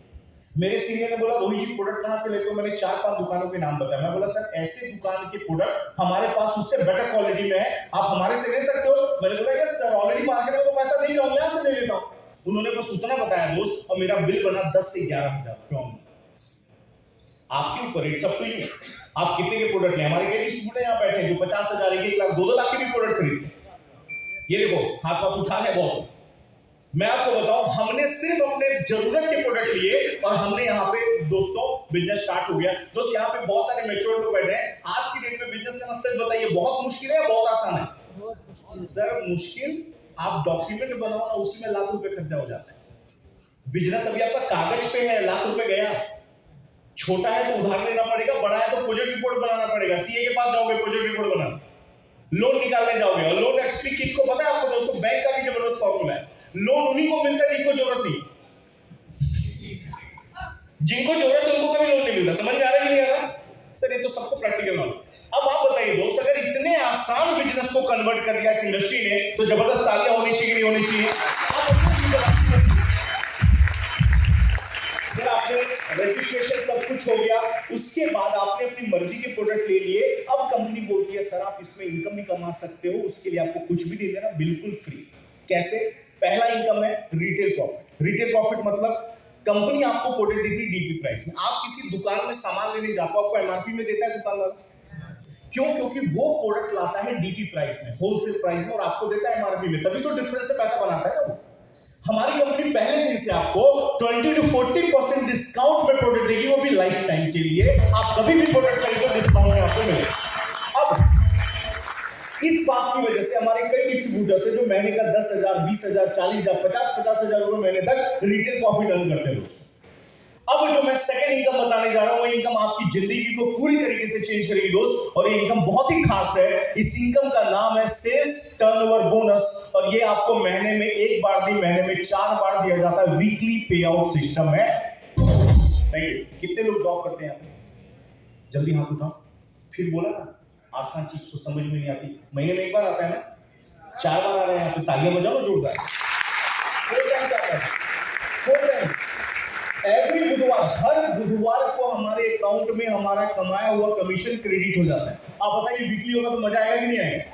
Speaker 1: मेरे सीनियर ने बोला रोहित जी प्रोडक्ट कहां से लेते हो? मैंने 4-5 दुकानों के नाम बताया। मैं बोला सर ऐसे दुकान के प्रोडक्ट हमारे पास उससे बेटर क्वालिटी में है, आप हमारे से ले सकते हो? मैंने बोला यस सर, ऑलरेडी मार्केट में तो पैसा दे रहा हूं, यहां से ले लेता हूं। उन्होंने बस उतना बताया दोस्त, और मेरा बिल बना 10 से 11 हजार। क्यों? आपके ऊपर, इट्स अप टू यू। आप कितने के प्रोडक्ट लें? हमारे कई स्टूडेंट यहाँ बैठे हैं जो 50,000, 1 लाख, 2-2 लाख के भी प्रोडक्ट खरीदते हैं। ये देखो हाथ पाथ उठा ले बहुत। मैं आपको बताऊं, हमने सिर्फ अपने जरूरत के प्रोडक्ट लिए और हमने यहाँ पे दोस्तों बिजनेस स्टार्ट हो गया। दोस्त यहाँ पे बहुत सारे मैच्योर लोग बैठे हैं। आज की डेट में बिजनेस करना सच बताइए बहुत मुश्किल है, बहुत आसान है? बहुत मुश्किल सर। मुश्किल, आप डॉक्यूमेंट बनाओ ना, उसमें लाख रुपए खर्चा हो जाता है। बिजनेस अभी आपका कागज पे है, लाख रुपए गया। छोटा है तो उधार लेना पड़ेगा, बड़ा है तो प्रोजेक्ट रिपोर्ट बनाना पड़ेगा। सीए के पास जाओगे प्रोजेक्ट रिपोर्ट बनाना, लोन निकालने जाओगे, और लोन एक्चुअली किसको पता है आपको दोस्तों? बैंक का भी जबरदस्त फॉर्मूला है। लोन उन्हीं को मिलता है जिनको जरूरत नहीं, जिनको जरूरत है उनको कभी लोन नहीं मिलता। समझ में आ रहा है कि नहीं आ रहा? सर ये तो सबको प्रैक्टिकल नॉलेज। अब आप बताइए दोस्त, अगर इतने आसान बिजनेस को कन्वर्ट कर दिया इस इंडस्ट्री ने, तो जबरदस्त तालियां होनी चाहिए कि नहीं होनी चाहिए? सर आपने रजिस्ट्रेशन सब कुछ हो गया, उसके बाद आपने अपनी मर्जी के प्रोडक्ट ले लिए, अब कंपनी बोलती है सर आप इसमें इनकम भी कमा सकते हो, उसके लिए आपको कुछ भी दे देना बिल्कुल फ्री। कैसे? पहला इनकम है रिटेल प्रॉफिट। रिटेल प्रॉफिट मतलब कंपनी आपको प्रोडक्ट देती है डीपी प्राइस में। आप किसी दुकान में सामान लेने जाते हो, आपको एमआरपी में देता है दुकानदार। क्यों? क्योंकि वो प्रोडक्ट लाता है डीपी प्राइस में, होलसेल प्राइस में, और आपको देता है एमआरपी में, तभी तो डिफरेंस से पैसा बनाता है ना वो। हमारी कंपनी पहले दिन से आपको 20 to 40% डिस्काउंट पे प्रोडक्ट देगी, वो भी लाइफ टाइम के लिए। आप कभी भी प्रोडक्ट खरीदो डिस्काउंट में आपको मिलेगा। अब इस बात की वजह से हमारे कई डिस्ट्रीब्यूटर्स है जो महीने का 10,000, 20,000, 40,000, 50,000 रुपए महीने तक रिटेल प्रॉफिट अर्न करते हैं दोस्तों। अब जो मैं सेकंड इनकम बताने जा रहा हूं, वो इनकम आपकी जिंदगी को पूरी तरीके से चेंज करेगी दोस्त, और ये इनकम बहुत ही खास है। इस इनकम का नाम है सेल्स टर्नओवर बोनस, और ये आपको महीने में एक बार नहीं, महीने में 4 बार दिया जाता है। वीकली पे आउट सिस्टम है। Thank you. कितने लोग जॉब करते हैं? जल्दी हाथ उठाओ। फिर बोला ना, आसान चीज तो समझ में नहीं आती। महीने में एक बार आता है ना, 4 बार आ रहे हैं, तो तालियां बजाओ जोरदार। एवरी बुधवार, हर बुधवार को हमारे अकाउंट में हमारा कमाया हुआ कमीशन क्रेडिट हो जाता है। आप बताइए वीकली होगा तो मजा आएगा कि नहीं आएगा?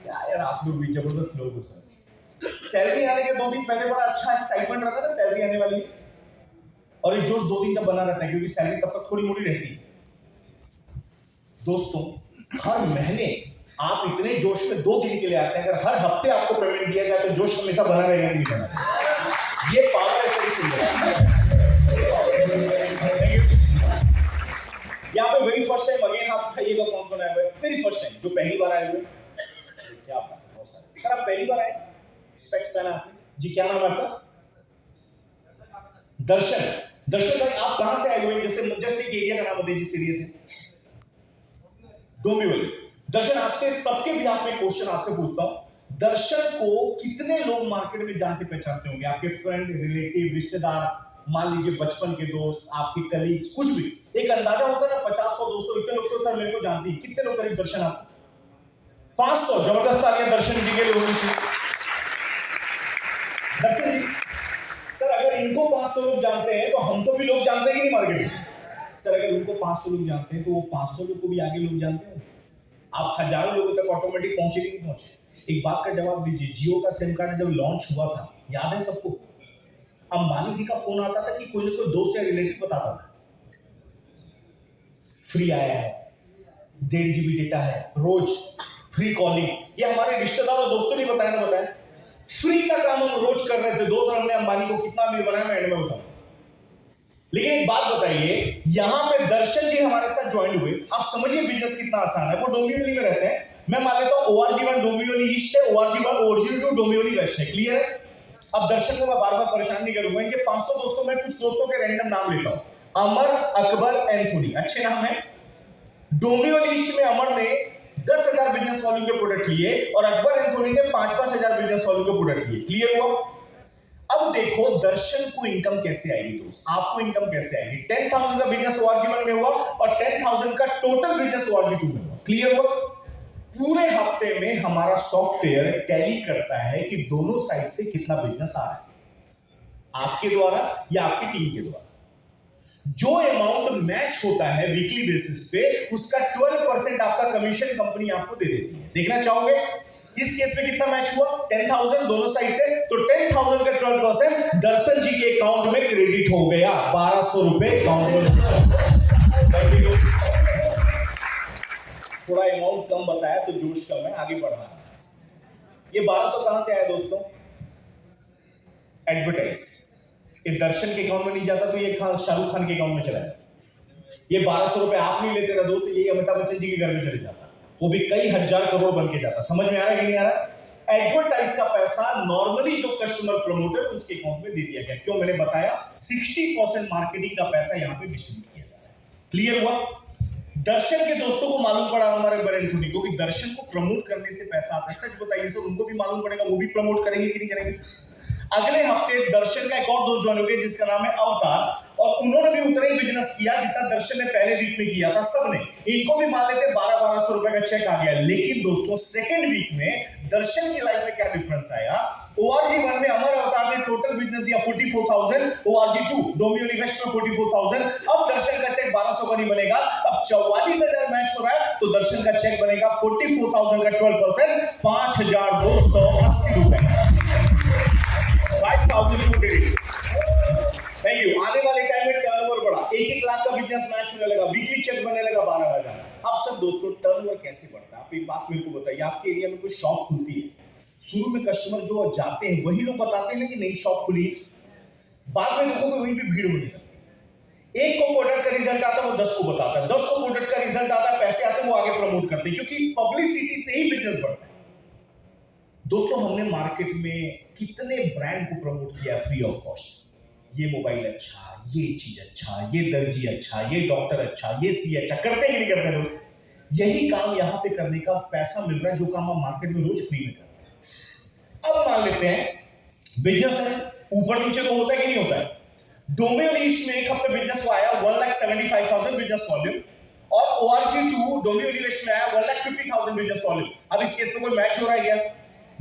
Speaker 1: क्या यार आप लोग भी जबरदस्त लोग हो सर। सैलरी आने के 2 दिन पहले बड़ा अच्छा एक्साइटमेंट रहता है ना सैलरी आने वाली, और ये जोश 2 दिन तक बना रहता है, क्योंकि सैलरी तब तक थोड़ी मोटी रहती है। दोस्तों हर महीने आप इतने जोश में 2 दिन के लिए आते हैं, अगर हर हफ्ते आपको पेमेंट दिया जाए तो जोश हमेशा बना रहेगा कि नहीं बना रहेगा? ये पावर है सही सुन। यहाँ पे वेरी फर्स्ट टाइम अगेन आप खाइएगा, कौन कौन आया हुआ है? वेरी फर्स्ट टाइम जो पहली बार आए हुए, क्या बात है, बहुत सारे। सर आप पहली बार आए, स्पेक्स पहना आपने जी, क्या नाम है आपका? दर्शन। दर्शन भाई आप कहां से आए हुए? जैसे जस्ट एक एरिया का नाम बताइए जी, सीरियस है। डोंबिवली। दर्शन आपसे सबके भी आप में क्वेश्चन आपसे पूछता हूं, दर्शन को कितने लोग मार्केट में जानते पहचानते होंगे? आपके फ्रेंड, रिलेटिव, रिश्तेदार, मान लीजिए बचपन के दोस्त, आपके कलीग्स, कुछ भी एक अंदाजा होता है ना, 50, 100, 200 इतने लोग तो सर मेरे को जानती है। कितने लोग करीब दर्शन आप? 500। जबरदस्त तालियां दर्शन जी के लिए होनी चाहिए। दर्शन जी सर अगर इनको 500 लोग जानते हैं तो हमको भी लोग जानते हैं कि नहीं मार्केट में? सर अगर उनको 500 लोग जानते हैं तो वो 500 लोग को भी आगे लोग जानते हैं। आप हजारों लोगों तक ऑटोमेटिक पहुंचे कि नहीं पहुंचे? एक बात का जवाब दीजिए, जियो का सिम कार्ड जब लॉन्च हुआ था, याद है सबको? अंबानी जी का फोन आता था कि कोई ना कोई दोस्त या रिलेटिव बताता था फ्री आया है, 1.5 GB डेटा है, रोज फ्री कॉलिंग। ये हमारे रिश्तेदार और दोस्तों ने बताया ना, बताया फ्री का काम हम रोज कर रहे थे दोस्त, और हमने अंबानी को कितना अमीर बनाया मैं एंड में बताऊं। लेकिन एक बात बताइए, यहां पे दर्शन जी हमारे साथ ज्वाइन हुए, आप समझिए बिजनेस कितना आसान है। वो डोंबिवली में रहते हैं, मैं मान लेता हूं ORG1 डोंबिवली ईस्ट है, ORG1 ORG2 डोंबिवली वेस्ट है। क्लियर है? अब दर्शन को मैं बार बार परेशान नहीं करूंगा, इनके 500 दोस्तों में कुछ दोस्तों के रैंडम नाम लेता हूं। अमर, अकबर, एंथोनी, अच्छे नाम है। डोंबिवली ईस्ट में अमर ने 10,000 बिजनेस वॉल्यूम के प्रोडक्ट लिए, और अकबर एंथोनी ने 5-5 हजार बिजनेस वॉल्यूम के प्रोडक्ट लिए। क्लियर हुआ? अब देखो दर्शन को इनकम कैसे आएगी दोस्त, आपको इनकम कैसे आएगी? 10,000 का बिजनेस ORG1 में हुआ और 10,000 का टोटल बिजनेस ORG2 में हुआ। क्लियर हुआ? पूरे हफ्ते में हमारा सॉफ्टवेयर टैली करता है कि दोनों साइड से कितना बिजनेस आ रहा है, आपके द्वारा या आपकी टीम के द्वारा। जो अमाउंट मैच होता है वीकली बेसिस पे, उसका 12% आपका कमीशन कंपनी आपको दे देती है। देखना चाहोगे इस केस में कितना मैच हुआ? 10,000 दोनों साइड से, तो 10,000 का 12% दर्शन जी के अकाउंट में क्रेडिट हो गया, 1200 रुपए अकाउंट में। थोड़ा अमाउंट कम बताया तो जोश कम है, आगे बढ़ना। ये 1200 कहां से आया दोस्तों? एडवर्टाइज। ये दर्शन के अकाउंट में नहीं जाता तो ये शाहरुख खान के अकाउंट में चला जाता। ये 1200 रुपए आप नहीं लेते ना दोस्त, ये अमिताभ बच्चन जी के घर में चले जाता, वो भी कई हजार करोड़ बन के जाता। समझ में आ रहा है कि नहीं आ रहा? एडवर्टाइज का पैसा नॉर्मली जो कस्टमर प्रमोटर उसके अकाउंट में दे दिया गया। क्यों? मैंने बताया 60% मार्केटिंग का पैसा यहां पे डिस्ट्रीब्यूट किया जा रहा है। क्लियर हुआ? दर्शन के दोस्तों को मालूम पड़ा हमारे बड़े एंथोनी को कि दर्शन को प्रमोट करने से पैसा आता है। सच बताइए सर, उनको भी मालूम पड़ेगा, वो भी प्रमोट करेंगे कि नहीं करेंगे? अगले हफ्ते दर्शन का एक और दोस्त ज्वाइन हो गया जिसका नाम है अवतार, और उन्होंने भी उतना ही बिजनेस किया जितना दर्शन ने पहले वीक में किया था। सबने, इनको भी मान लेते 1200 रुपए का चेक आ गया। लेकिन दोस्तों सेकंड वीक में दर्शन की लाइफ में क्या डिफरेंस आया? ORG 1 में अमर अवतार ने टोटल बिजनेस दिया 44,000, ORG 2 डोमियो इन्वेस्ट में 44,000। अब दर्शन का चेक 1200 का नहीं बनेगा, अब 44,000 मैच हो रहा है तो दर्शन का चेक बनेगा 44,000 का 12% 5,280 रुपए। 5,000। Thank you. आने वाले टाइम में टर्नओवर बढ़ा, 1-1 लाख का बिजनेस मैच होने लगा, वीकली चेक बनने लगा 12,000। अब सब दोस्तों टर्नओवर कैसे बढ़ता है? आप एक बात मेरे को बताइए, आपके एरिया में कोई शॉप खुलती है, शुरू में कस्टमर जो जाते हैं वही लोग बताते हैं कि नई शॉप खुली, बाद में देखो वहीं पे भीड़ होने लगती है। एक को प्रोडक्ट का रिजल्ट आता है वो 10 को बताता है, 10 को प्रोडक्ट का रिजल्ट आता है, पैसे आते हैं वो आगे प्रमोट करते हैं, क्योंकि पब्लिसिटी से ही बिजनेस बढ़ता है। दोस्तों हमने मार्केट में कितने ब्रांड को प्रमोट किया फ्री ऑफ कॉस्ट। ये मोबाइल अच्छा, ये चीज अच्छा, ये दर्जी अच्छा, ये डॉक्टर अच्छा, ये सी अच्छा, करते ही नहीं करते दोस्त? यही काम यहाँ पे करने का पैसा मिल रहा है, जो काम हम मार्केट में रोज फ्री में करते हैं। अब मान लेते हैं बिजनेस है, ऊपर नीचे को होता है कि नहीं होता है? डोमियो ईस्ट में एक हफ्ते बिजनेस को आया 1,75,000 बिजनेस वॉल्यूम, और ORG 2 डोमियो ईस्ट में आया 1,50,000 बिजनेस वॉल्यूम। अब इस केस में कोई मैच हो रहा है क्या?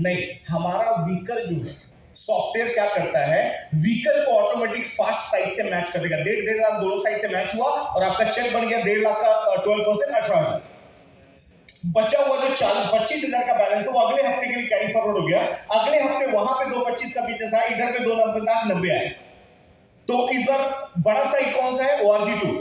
Speaker 1: नहीं। हमारा व्हीकल जो है, सॉफ्टवेयर क्या करता है, व्हीकल को ऑटोमेटिक फास्ट साइड से मैच कर देगा। 1.5 लाख दोनों साइड से मैच हुआ और आपका चेक बन गया 1.5 लाख का 12% 18,000। बचा हुआ जो 25,000 का बैलेंस है वो अगले हफ्ते के लिए कैरी फॉरवर्ड हो गया। अगले हफ्ते वहां पे 2.25 का बिजनेस आया, इधर पे 2,90 आए। तो इस बार बड़ा साइड कौन सा है? ORG 2।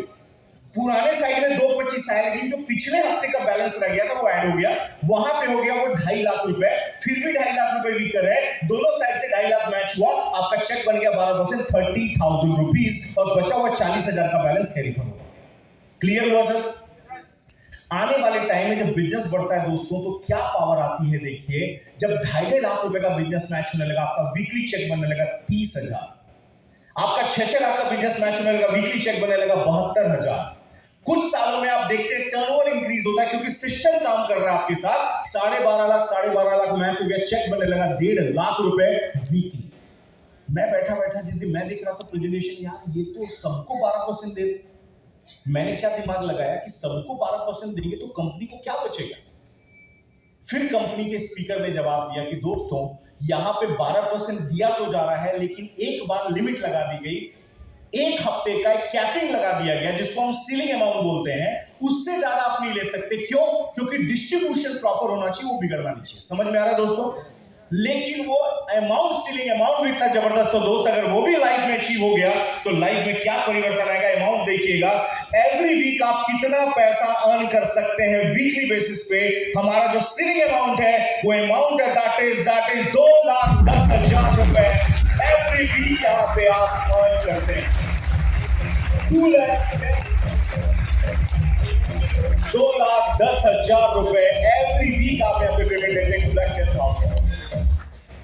Speaker 1: पुराने साइड में 2.25 आया, लेकिन जो पिछले हफ्ते का बैलेंस रह गया था वो ऐड हो गया, वहां पे हो गया वो 2.5 लाख रुपए। फिर भी 2.5 लाख रुपए वीकर है, दोनों साइड से 2.5 लाख मैच हुआ, आपका चेक बन गया 12% 30,000 रुपीज, और बचा हुआ 40,000 का बैलेंस कैरी फॉरवर्ड। क्लियर हुआ सर? आने वाले टाइम में जब बिजनेस बढ़ता है दोस्तों तो क्या पावर आती है, देखिए जब 2.5 लाख रुपए का बिजनेस मैच होने लगा, आपका वीकली चेक बनने लगा 30,000, आपका 6 लाख का बिजनेस मैच होने लगा, वीकली चेक बनने लगा 72,000। कुछ सालों में आप देखते हैं टर्नओवर इंक्रीज होता है, क्योंकि सिस्टम काम कर रहा है आपके साथ। 12.5 लाख मैच हो गया, चेक बनने लगा 1.5 लाख रुपए वीकली। मैं बैठा जिस दिन मैं देख रहा था प्रेजेंटेशन, यार ये तो सबको 12% दे। मैंने क्या दिमाग लगाया कि सबको 12% देंगे तो कंपनी को क्या बचेगा। फिर कंपनी के स्पीकर ने जवाब दिया कि दोस्तों यहां पे 12% दिया तो जा रहा है, लेकिन एक बार लिमिट लगा दी गई, एक हफ्ते का एक कैपिंग लगा दिया गया जिसको हम सीलिंग अमाउंट बोलते हैं, उससे ज्यादा आप नहीं ले सकते। क्यों? क्योंकि डिस्ट्रीब्यूशन प्रॉपर होना चाहिए, वो बिगड़ना नहीं चाहिए। समझ में आ रहा है दोस्तों? लेकिन वो अमाउंट, सीलिंग अमाउंट भी इतना जबरदस्त हो दोस्त, अगर वो भी लाइफ में अचीव हो गया तो लाइफ में क्या परिवर्तन आएगा। अमाउंट देखिएगा, एवरी वीक आप कितना पैसा अर्न कर सकते हैं वीकली बेसिस पे। हमारा जो सीलिंग अमाउंट है वो अमाउंट है दैट इज 2,10,000 रुपए एवरी वीक यहाँ पे आप अर्न करते हैं। 2,10,000 रुपए एवरी वीक आप यहाँ पे पेमेंट देते हैं। 2,10,000।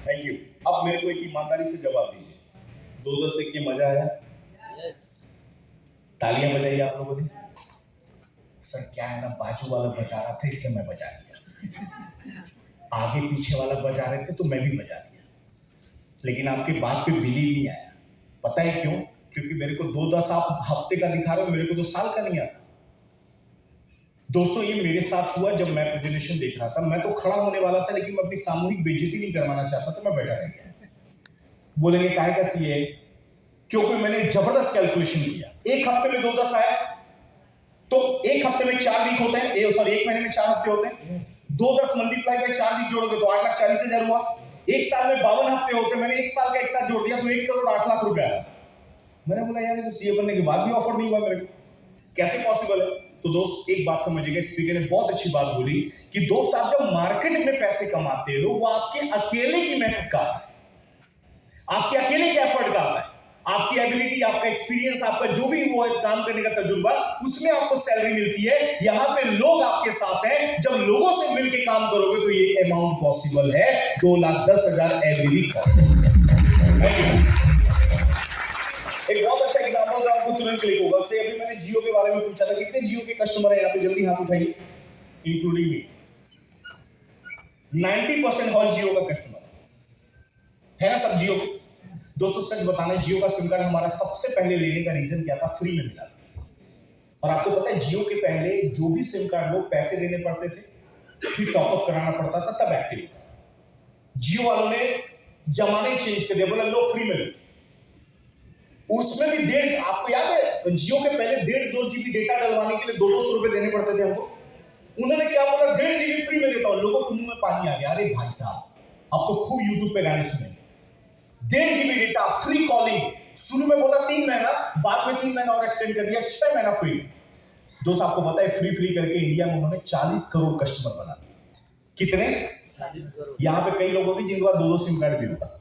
Speaker 1: Thank you. अब मेरे को एक ईमानदारी से जवाब दीजिए, 2-2 से के मजा आया?
Speaker 2: यस।
Speaker 1: तालियां बजाइए आप लोगों ने। सर क्या है ना, बाजू वाला बजा रहा था इसलिए मैं बजा दिया, आगे पीछे वाला बजा रहे थे तो मैं भी बजा दिया, लेकिन आपकी बात पे बिलीव नहीं आया। पता है क्यों? क्योंकि मेरे को 2-10 आप हफ्ते का दिखा रहे हो, मेरे को तो साल का नहीं आता। दोस्तों ये मेरे साथ हुआ जब मैं प्रेजेंटेशन देख रहा था, मैं तो खड़ा होने वाला था, लेकिन मैं अपनी सामूहिक बेइज्जती नहीं करवाना चाहता, तो मैं बैठा रह गया। बोलेंगे काहे का सीए? क्योंकि मैंने जबरदस्त कैलकुलेशन किया। एक हफ्ते में 2-10 आया, तो एक हफ्ते में 4 वीक होते हैं, एक महीने में 4 हफ्ते होते हैं। 2-10 मल्टीप्लाई बाय 4 वीक जोड़ोगे तो 8,40,000 हुआ। एक साल में 52 हफ्ते होते हैं, मैंने एक साल का एक साथ जोड़ दिया तो 1 करोड़ 8 लाख रुपए आया। मैंने बोला यार ये तो सीए बनने के बाद भी ऑफर नहीं हुआ मेरे को, कैसे पॉसिबल है? तो दोस्त एक बात समझिएगा, स्पीकर ने बहुत अच्छी बात बोली कि दोस्त आप जब मार्केट में पैसे कमाते हो वो आपके अकेले की मेहनत का आता है, आपके अकेले के एफर्ट का आता है। आपकी एबिलिटी, आपका एक्सपीरियंस, आपका जो भी वो काम करने का तजुर्बा, उसमें आपको सैलरी मिलती है। यहां पे लोग आपके साथ हैं, जब लोगों से मिलकर काम करोगे तो ये अमाउंट पॉसिबल है। 2,10,000 एवरी वीक। एक बहुत अच्छा एग्जांपल आपको तुरंत क्लिक होगा। से अभी मैंने जियो के बारे में पूछा था, कितने जियो के कस्टमर है यहाँ पे, जल्दी हाथ उठाइए, इंक्लूडिंग मी। 90% हॉल जियो का कस्टमर है ना सब जियो के। दोस्तों सच बताना, जियो का सिम कार्ड हमारा सबसे पहले लेने का रीजन क्या था, फ्री में मिला था। और आपको पता है जियो के पहले जो भी सिम कार्ड लोग पैसे देने पड़ते थे, फिर टॉपअप कराना पड़ता था, तब एक्टिव था। जियो वालों ने जमाने चेंज कर दिया, बोला लो फ्री में लो। उसमें भी आपको याद है जियो के पहले 1.5-2 GB डेटा डलवाने के लिए 200 रुपए देने पड़ते थे हमको। उन्होंने क्या बोला, 1.5 GB फ्री में देता हूं। लोगों के मुंह में पानी आ गया, अरे भाई साहब आप तो खूब यूट्यूब पे गाने सुने, 1.5 GB डेटा फ्री कॉलिंग। शुरू में बोला 3 महीना, बाद में 3 महीना और एक्सटेंड कर दिया, 6 महीना फ्री। दोस्त आपको पता है फ्री करके इंडिया में उन्होंने 40 करोड़ कस्टमर बना दिए। कितने? 40 करोड़। यहाँ पे कई लोगों की जिनके पास 2-2 सिम कार्ड भी होता।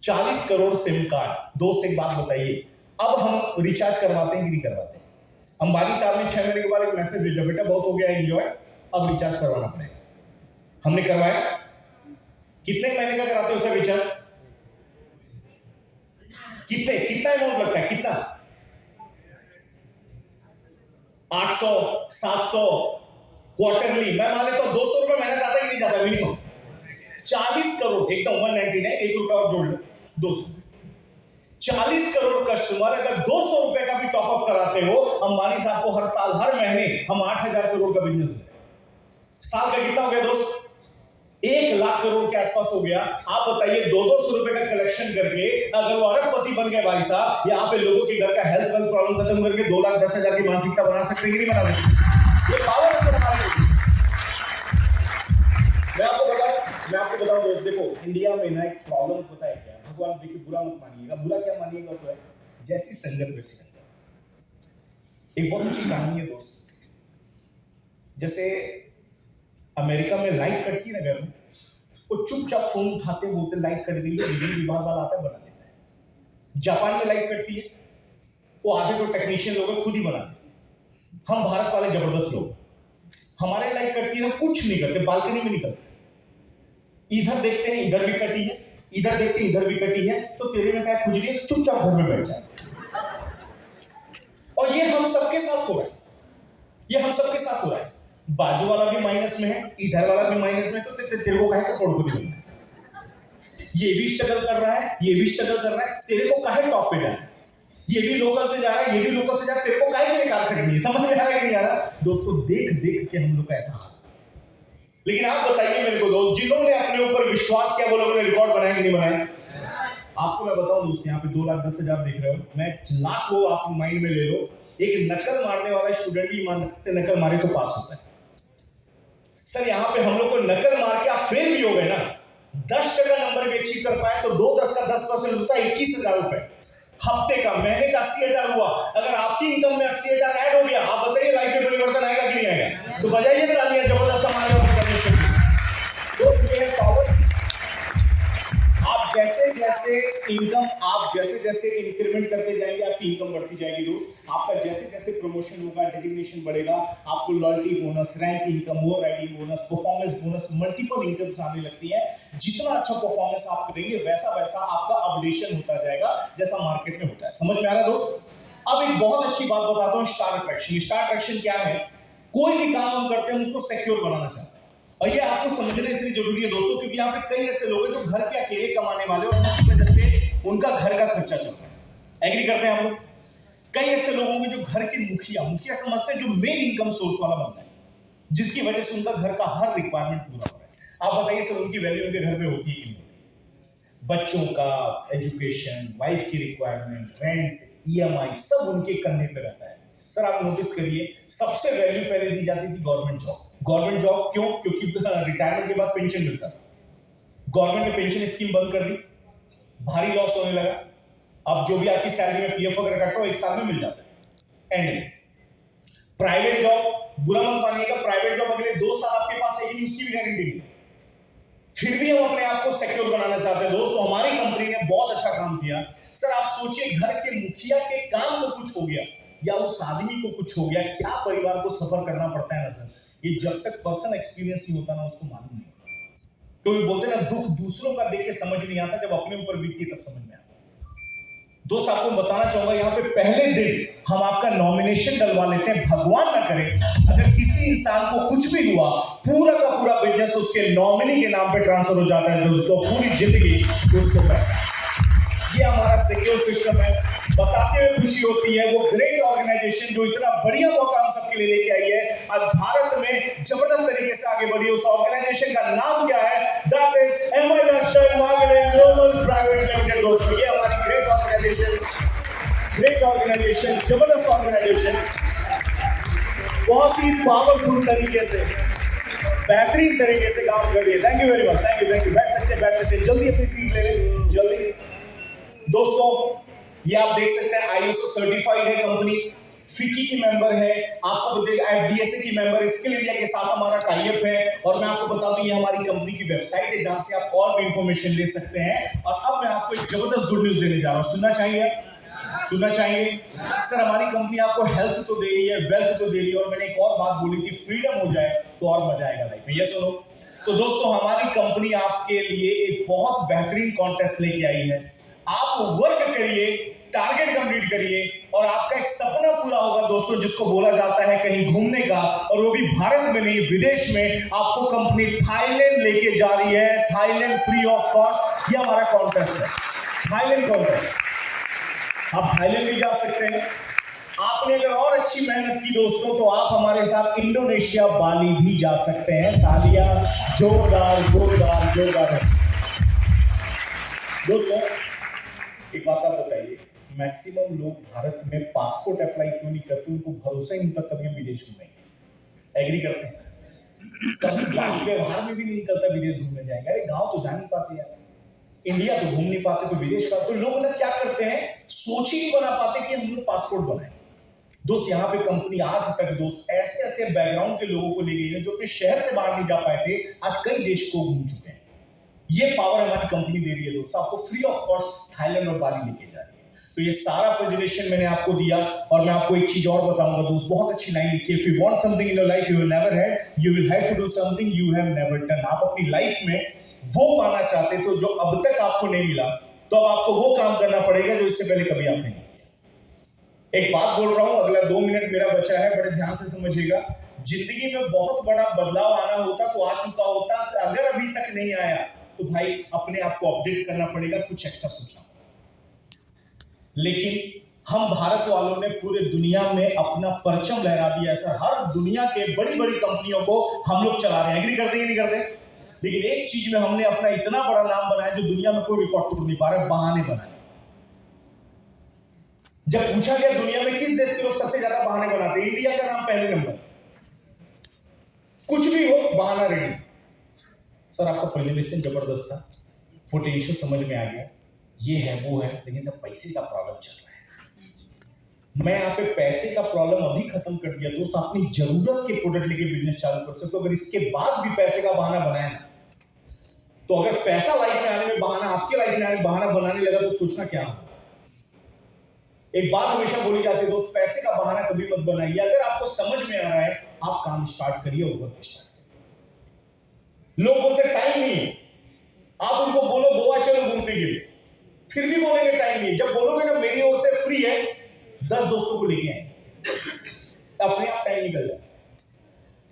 Speaker 1: 40 करोड़ सिम कार्ड। दोस्त एक बात बताइए, अब हम रिचार्ज करवाते हैं कि नहीं करवाते? अंबानी साहब ने 6 महीने के बाद एक मैसेज भेजा, बेटा बहुत हो गया एंजॉय, अब रिचार्ज करवाना पड़ेगा। हमने करवाया। कितने महीने का कराते हो सर रिचार्ज? कितना अमाउंट लगता है, कितना? 800, 700 क्वार्टरली। मैं मान लेता हूं 200 रुपए महीना जाता ही नहीं जाता मिनिमम। 40 करोड़ एकदम 199, 1 रुपया और जोड़ लो, 200। 40 करोड़ कस्टमर, अगर 200 रुपए का भी टॉपअप कराते हो, अंबानी साहब को हर साल हर महीने हम 8,000 करोड़ का बिजनेस है। साल का कितना हो गया दोस्त? 1 लाख करोड़ के आसपास हो गया। आप बताइए 200 रुपए का कलेक्शन करके अगर वो अरबपति बन गए भाई साहब, यहाँ पे लोगों के घर का हेल्थ प्रॉब्लम खत्म करके 2,10,000 की मानसिकता बना सकते हैं कि नहीं बना सकते? ये पावर है हमारे। मैं आपको बताऊं दोस्त, देखो इंडिया में ना एक प्रॉब्लम पता है क्या, भगवान देखिए बुरा मत मानिएगा, बुरा क्या मानिएगा, तो है जैसी संगत वैसी संगत। एक बहुत अच्छी कहानी है दोस्त, जैसे अमेरिका में लाइट कटती है ना घर में, वो चुपचाप फोन उठाते बोलते लाइट कट गई है, बिजली विभाग वाला आता है बना देता है। जापान में लाइट कटती है, वो आधे तो टेक्नीशियन लोग खुद ही बनाते। हम भारत वाले जबरदस्त लोग, हमारे लाइट कटती है कुछ नहीं करते, बालकनी में निकलते, इधर देखते हैं इधर भी कटी है, इधर देखते हैं इधर भी कटी है, तो तेरे में क्या खुजली है, चुपचाप घर में बैठ जाए। और ये हम सबके साथ हो रहा है, ये हम सबके साथ हो रहा है। बाजू वाला भी माइनस में है, इधर वाला भी माइनस में, तो तेरे को काहे करोड़पति बनना है? ये भी स्ट्रगल कर रहा है, ये भी स्ट्रगल कर रहा है, तेरे को काहे टॉप पे जाना है? ये भी लोकल से जा रहा है, ये भी लोकल से जा रहा है, तेरे को काहे कार खरीदनी है? समझ में आ रहा है कि नहीं आ रहा? दोस्तों देख के हम लोग का ऐसा। लेकिन आप बताइए मेरे को दोस्त, जिन्होंने अपने ऊपर विश्वास किया वो लोगों ने रिकॉर्ड बनाया कि नहीं बनाया? आपको मैं बताऊं दोस्त, यहाँ पे 2,10,000 देख रहे हो, मैं लाख को आप माइंड में ले लो, एक नकल मारने वाला स्टूडेंट भी ईमान से नकल मारे तो पास होता है। सर यहाँ पे हम लोग को नकल मार के आप फेल भी हो गए ना, 10% नंबर भी अचीव कर पाए तो 2-10 का 10% होता है 21,000 रुपए हफ्ते का, महीने का 80,000 हुआ। अगर आपकी इनकम में 80,000 ऐड हो गया, आप बताइए लाइफ में परिवर्तन आएगा कि नहीं आएगा? तो बजाइए तालियां जबरदस्त हमारे आप जैसे जैसे इंक्रीमेंट करते जाएंगे आपकी इनकम बढ़ती जाएगी दोस्त। आपका जैसे जैसे प्रमोशन होगा, डेजिग्नेशन बढ़ेगा, आपको लॉयल्टी बोनस, रैंक इनकम, वो riding bonus, performance bonus, multiple incomes आने लगती है। जितना अच्छा परफॉर्मेंस आप करेंगे वैसा वैसा आपका अपडेशन होता जाएगा, जैसा मार्केट में होता है। समझ में आ रहा है दोस्त? अब एक बहुत अच्छी बात बताता हूँ, स्टार अट्रैक्शन। स्टार अट्रैक्शन क्या है? कोई भी काम हम करते हैं उसको सिक्योर बनाना चाहते हैं, और ये आपको समझना इसलिए जरूरी है दोस्तों, क्योंकि यहाँ पे कई ऐसे लोग हैं जो घर के अकेले कमाने वाले और उनकी वजह से उनका घर का खर्चा चल रहा है। एग्री करते हैं हम लोग? कई ऐसे लोगों में जो घर के मुखिया समझते हैं, जो मेन इनकम सोर्स वाला बनता है, जिसकी वजह से उनका घर का हर रिक्वायरमेंट पूरा हो रहा है। आप बताइए सर, उनकी वैल्यू उनके घर में होती है कि नहीं? बच्चों का एजुकेशन, वाइफ की रिक्वायरमेंट, रेंट, EMI सब उनके कंधे पे रहता है। सर आप नोटिस करिए, सबसे वैल्यू पहले दी जाती थी गवर्नमेंट जॉब। गवर्नमेंट जॉब क्यों? क्योंकि रिटायरमेंट के बाद पेंशन मिलता था। गवर्नमेंट ने पेंशन स्कीम बंद कर दी, भारी लॉस होने लगा। अब जो भी आपकी सैलरी में PF वगैरह कटता हो 1 साल में मिल जाता है। एंड प्राइवेट जॉब, बुरा मत मानिएगा, प्राइवेट जॉब अगले 2 साल आपके पास है, उसकी भी गारंटी नहीं। फिर भी हम अपने आप को सिक्योर बनाना चाहते हैं दोस्तों। हमारी कंपनी ने बहुत अच्छा काम किया। सर आप सोचिए, घर के मुखिया के काम को कुछ हो गया या उस आदमी को कुछ हो गया, क्या परिवार को सफर करना पड़ता है ना सर। ये जब तक पर्सनल एक्सपीरियंस नहीं होता ना, उसको मालूम नहीं होता। तो ये बोलते हैं ना, दुख दूसरों का देख के समझ नहीं आता, जब अपने ऊपर बीतती तब समझ में आता। दोस्त आपको बताना चाहूंगा, यहाँ पे पहले दिन हम आपका नॉमिनेशन डलवा लेते हैं। भगवान ना करे अगर किसी इंसान को कुछ भी हुआ, पूरा का पूरा बिजनेस उसके नॉमिनी के नाम पे ट्रांसफर हो जाता है, दोस्तों पूरी जिंदगी उसको पैसा। ये हमारा सिक्योर सिस्टम है। बताते हुए खुशी होती है, वो ग्रेट ऑर्गेनाइजेशन जो इतना बढ़िया मौका हम सबके लिए लेके आई है, आज भारत में जबरदस्त तरीके से आगे बढ़ी है। उस ऑर्गेनाइजेशन का नाम क्या है? दैट इज एमआई लक्ष्य मार्केटिंग ग्लोबल प्राइवेट लिमिटेड। दोस्तों ये हमारी ग्रेट ऑर्गेनाइजेशन, जबरदस्त ऑर्गेनाइजेशन, बहुत ही पावरफुल तरीके से, बेहतरीन तरीके से काम कर रही है। Thank you very much, thank you. बैठ सकते हैं, जल्दी अपनी सीट ले लें, जल्दी। दोस्तों ये आप देख सकते हैं आईएसओ सर्टिफाइड है कंपनी, फिकी की मेंबर है, आपको बताइए एफडीएसए की मेंबर, स्किल इंडिया के साथ हमारा टाई अप है। और मैं आपको बता दूं ये हमारी कंपनी की वेबसाइट है जहां से आप और भी इंफॉर्मेशन ले सकते हैं। और अब मैं आपको एक जबरदस्त गुड न्यूज देने जा रहा हूं, सुनना चाहिए? सुनना चाहिए? सर हमारी कंपनी आपको हेल्थ तो दे रही है, वेल्थ तो दे रही है, और मैंने एक और बात बोली थी, फ्रीडम हो जाए तो और मजा आएगा लाइफ में। ये सुनो, तो दोस्तों हमारी कंपनी आपके लिए एक बहुत बेहतरीन कॉन्टेस्ट लेके आई है। आप वर्क करिए, टारगेट कंप्लीट करिए, और आपका एक सपना पूरा होगा दोस्तों, जिसको बोला जाता है कहीं घूमने का, और वो भी भारत में नहीं विदेश में। आपको कंपनी थाईलैंड लेके जा रही है, थाईलैंड फ्री ऑफ कॉस्ट। ये हमारा कॉन्टेस्ट है, थाईलैंड कॉन्टेस्ट। आप थाईलैंड भी जा सकते हैं। आपने अगर और अच्छी मेहनत की दोस्तों तो आप हमारे साथ इंडोनेशिया, बाली भी जा सकते हैं। तालियां जोरदार जोरदार जोरदार। दोस्तों एक बात आप बताइए, मैक्सिमम लोग भारत में पासपोर्ट अप्लाई क्यों नहीं करते? उनको भरोसा ही नहीं होता कभी हम विदेश घूमेंगे। एग्री करते हैं? कभी व्यवहार में भी नहीं निकलता विदेश घूमने जाएंगे। अरे गांव तो जा नहीं पाते यार, इंडिया तो घूम नहीं पाते, तो विदेश का तो लोग ना क्या करते हैं, सोच ही नहीं बना पाते कि हम लोग पासपोर्ट बनाएं। दोस्त यहाँ पे कंपनी आज तक दोस्त ऐसे ऐसे बैकग्राउंड के लोगों को ले गई है जो अपने शहर से बाहर नहीं जा पाए थे, आज कई देश को घूम चुके हैं। ये पावर हमारी कंपनी दे रही है दोस्त, आपको फ्री ऑफ कॉस्ट थाईलैंड और बाली लेके जा रही है। तो ये सारा प्रेजेंटेशन मैंने आपको दिया, और मैं आपको एक चीज और बताऊंगा दोस्त, बहुत अच्छी लाइन लिखी है, if you want something in your life you will never had, you will have to do something you have never done. आप अपनी लाइफ में वो पाना चाहते तो जो अब तक आपको नहीं मिला, तो अब आपको वो काम करना पड़ेगा जो इससे पहले कभी आपने नहीं। एक बात बोल रहा हूं, अगला 2 मिनट मेरा बचा है, बड़े ध्यान से समझिएगा। जिंदगी में बहुत बड़ा बदलाव आना होता तो आ चुका होता, अगर अभी तक नहीं आया तो भाई अपने आप को अपडेट करना पड़ेगा, कुछ एक्स्ट्रा सोचना। लेकिन हम भारत वालों ने पूरे दुनिया में अपना परचम लहरा दिया है सर। हर दुनिया के बड़ी बड़ी कंपनियों को हम लोग चला रहे हैं। एग्री करते हैं नहीं करते? लेकिन एक चीज में हमने अपना इतना बड़ा नाम बनाया जो दुनिया में कोई रिकॉर्ड तोड़ नहीं पा रहा, बहाने बनाए। जब पूछा गया दुनिया में किस देश के लोग सबसे ज्यादा बहाने बनाते हैं, इंडिया का नाम पहले नंबर। कुछ भी हो बहाना रेडी। सर आपका प्रेजेंटेशन जबरदस्त था, पोटेंशियल समझ में आ गया, ये है वो है, लेकिन सब पैसे का प्रॉब्लम चल रहा है। मैं यहाँ पे पैसे का प्रॉब्लम अभी खत्म कर दिया दोस्त, अपनी जरूरत के प्रोडक्ट लेके बिजनेस चालू कर सकते हो। अगर इसके बाद भी पैसे का बहाना बनाया ना, तो अगर पैसा लाइफ में आने में बहाना, आपके लाइफ में आने में बहाना बनाने लगा तो सोचना क्या होगा। एक बात हमेशा बोली जाती है दोस्त, पैसे का बहाना कभी मत बनाइए। अगर आपको समझ में आ रहा है, आप काम स्टार्ट करिए, वर्क स्टार्ट। लोग बोलते टाइम नहीं है, आप उनको बोलो गोवा चलो घूमने के लिए, फिर भी बोलेंगे टाइम नहीं है। जब बोलोगे ना मेरी ओर से फ्री है, 10 दोस्तों को लेके आए, अपने आप टाइम निकल जाए।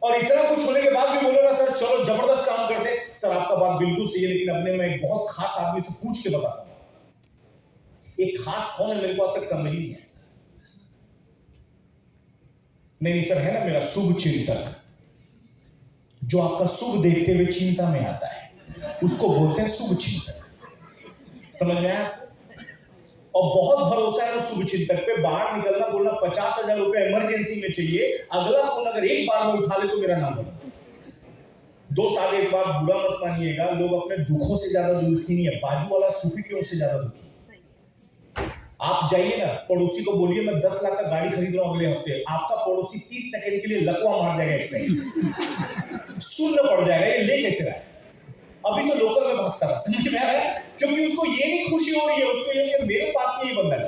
Speaker 1: और इतना कुछ होने के बाद भी बोलो ना सर चलो जबरदस्त काम करते, सर आपका बात बिल्कुल सही है, लेकिन अपने मैं एक बहुत खास आदमी से पूछ के बताता हूं। एक खास कौन है मेरे को आज तक समझ ही नहीं है। नहीं सर है ना मेरा शुभ चिंतक, जो आपका शुभ देखते हुए चिंता में आता है, उसको बोलते हैं शुभ चिंतक। समझ में आया? और बहुत भरोसा है शुभ चिंतक पे। बाहर निकलना बोलना 50,000 रुपए इमरजेंसी में चाहिए, अगला फोन अगर एक बार में उठा ले तो मेरा नाम बता। दोस्त आप एक बात बुरा मत मानिएगा, लोग अपने दुखों से ज्यादा दुखी नहीं है, बाजू वाला सूफी क्यों से ज्यादा दुखी। आप जाइए ना पड़ोसी को बोलिए मैं 10 लाख का गाड़ी खरीद रहा हूं अगले हफ्ते, आपका पड़ोसी 30 सेकंड के लिए लकवा मार जाएगा, एक्सरसाइज सुनना पड़ जाएगा ये ले कैसे रहा है। अभी तो लोकल में भागता रहा, समझ में आ रहा है? क्योंकि उसको ये नहीं खुशी हो रही है, उसको ये कि मेरे पास ये बंदा है।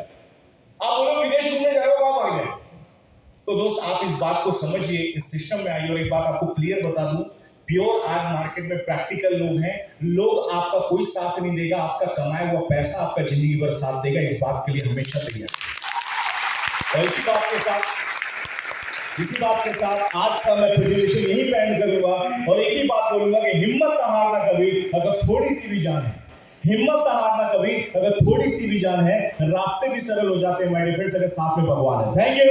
Speaker 1: आप बोलो विदेश घूमने जा रहे हो, आप आ गए। तो दोस्त आप इस बात को समझिए, इस सिस्टम में आइए। और एक बात आपको क्लियर बता दूं, प्योर आज मार्केट में प्रैक्टिकल लोग हैं। लोग आपका कोई साथ नहीं देगा, आपका कमाया हुआ पैसा आपका जिंदगी भर साथ देगा, इस बात के लिए हमेशा तैयार। और इसी बात के साथ आज का मैं प्रेजेंटेशन यही एंड करूंगा और एक ही बात बोलूंगा कि हिम्मत ना हारना कभी, अगर थोड़ी सी भी जान है। हिम्मत ना हारना कभी, अगर थोड़ी सी भी जान है। रास्ते भी सरल हो जाते हैं माय डियर फ्रेंड्स, अगर साथ में भगवान है। Thank you,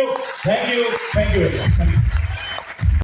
Speaker 1: thank you, thank you.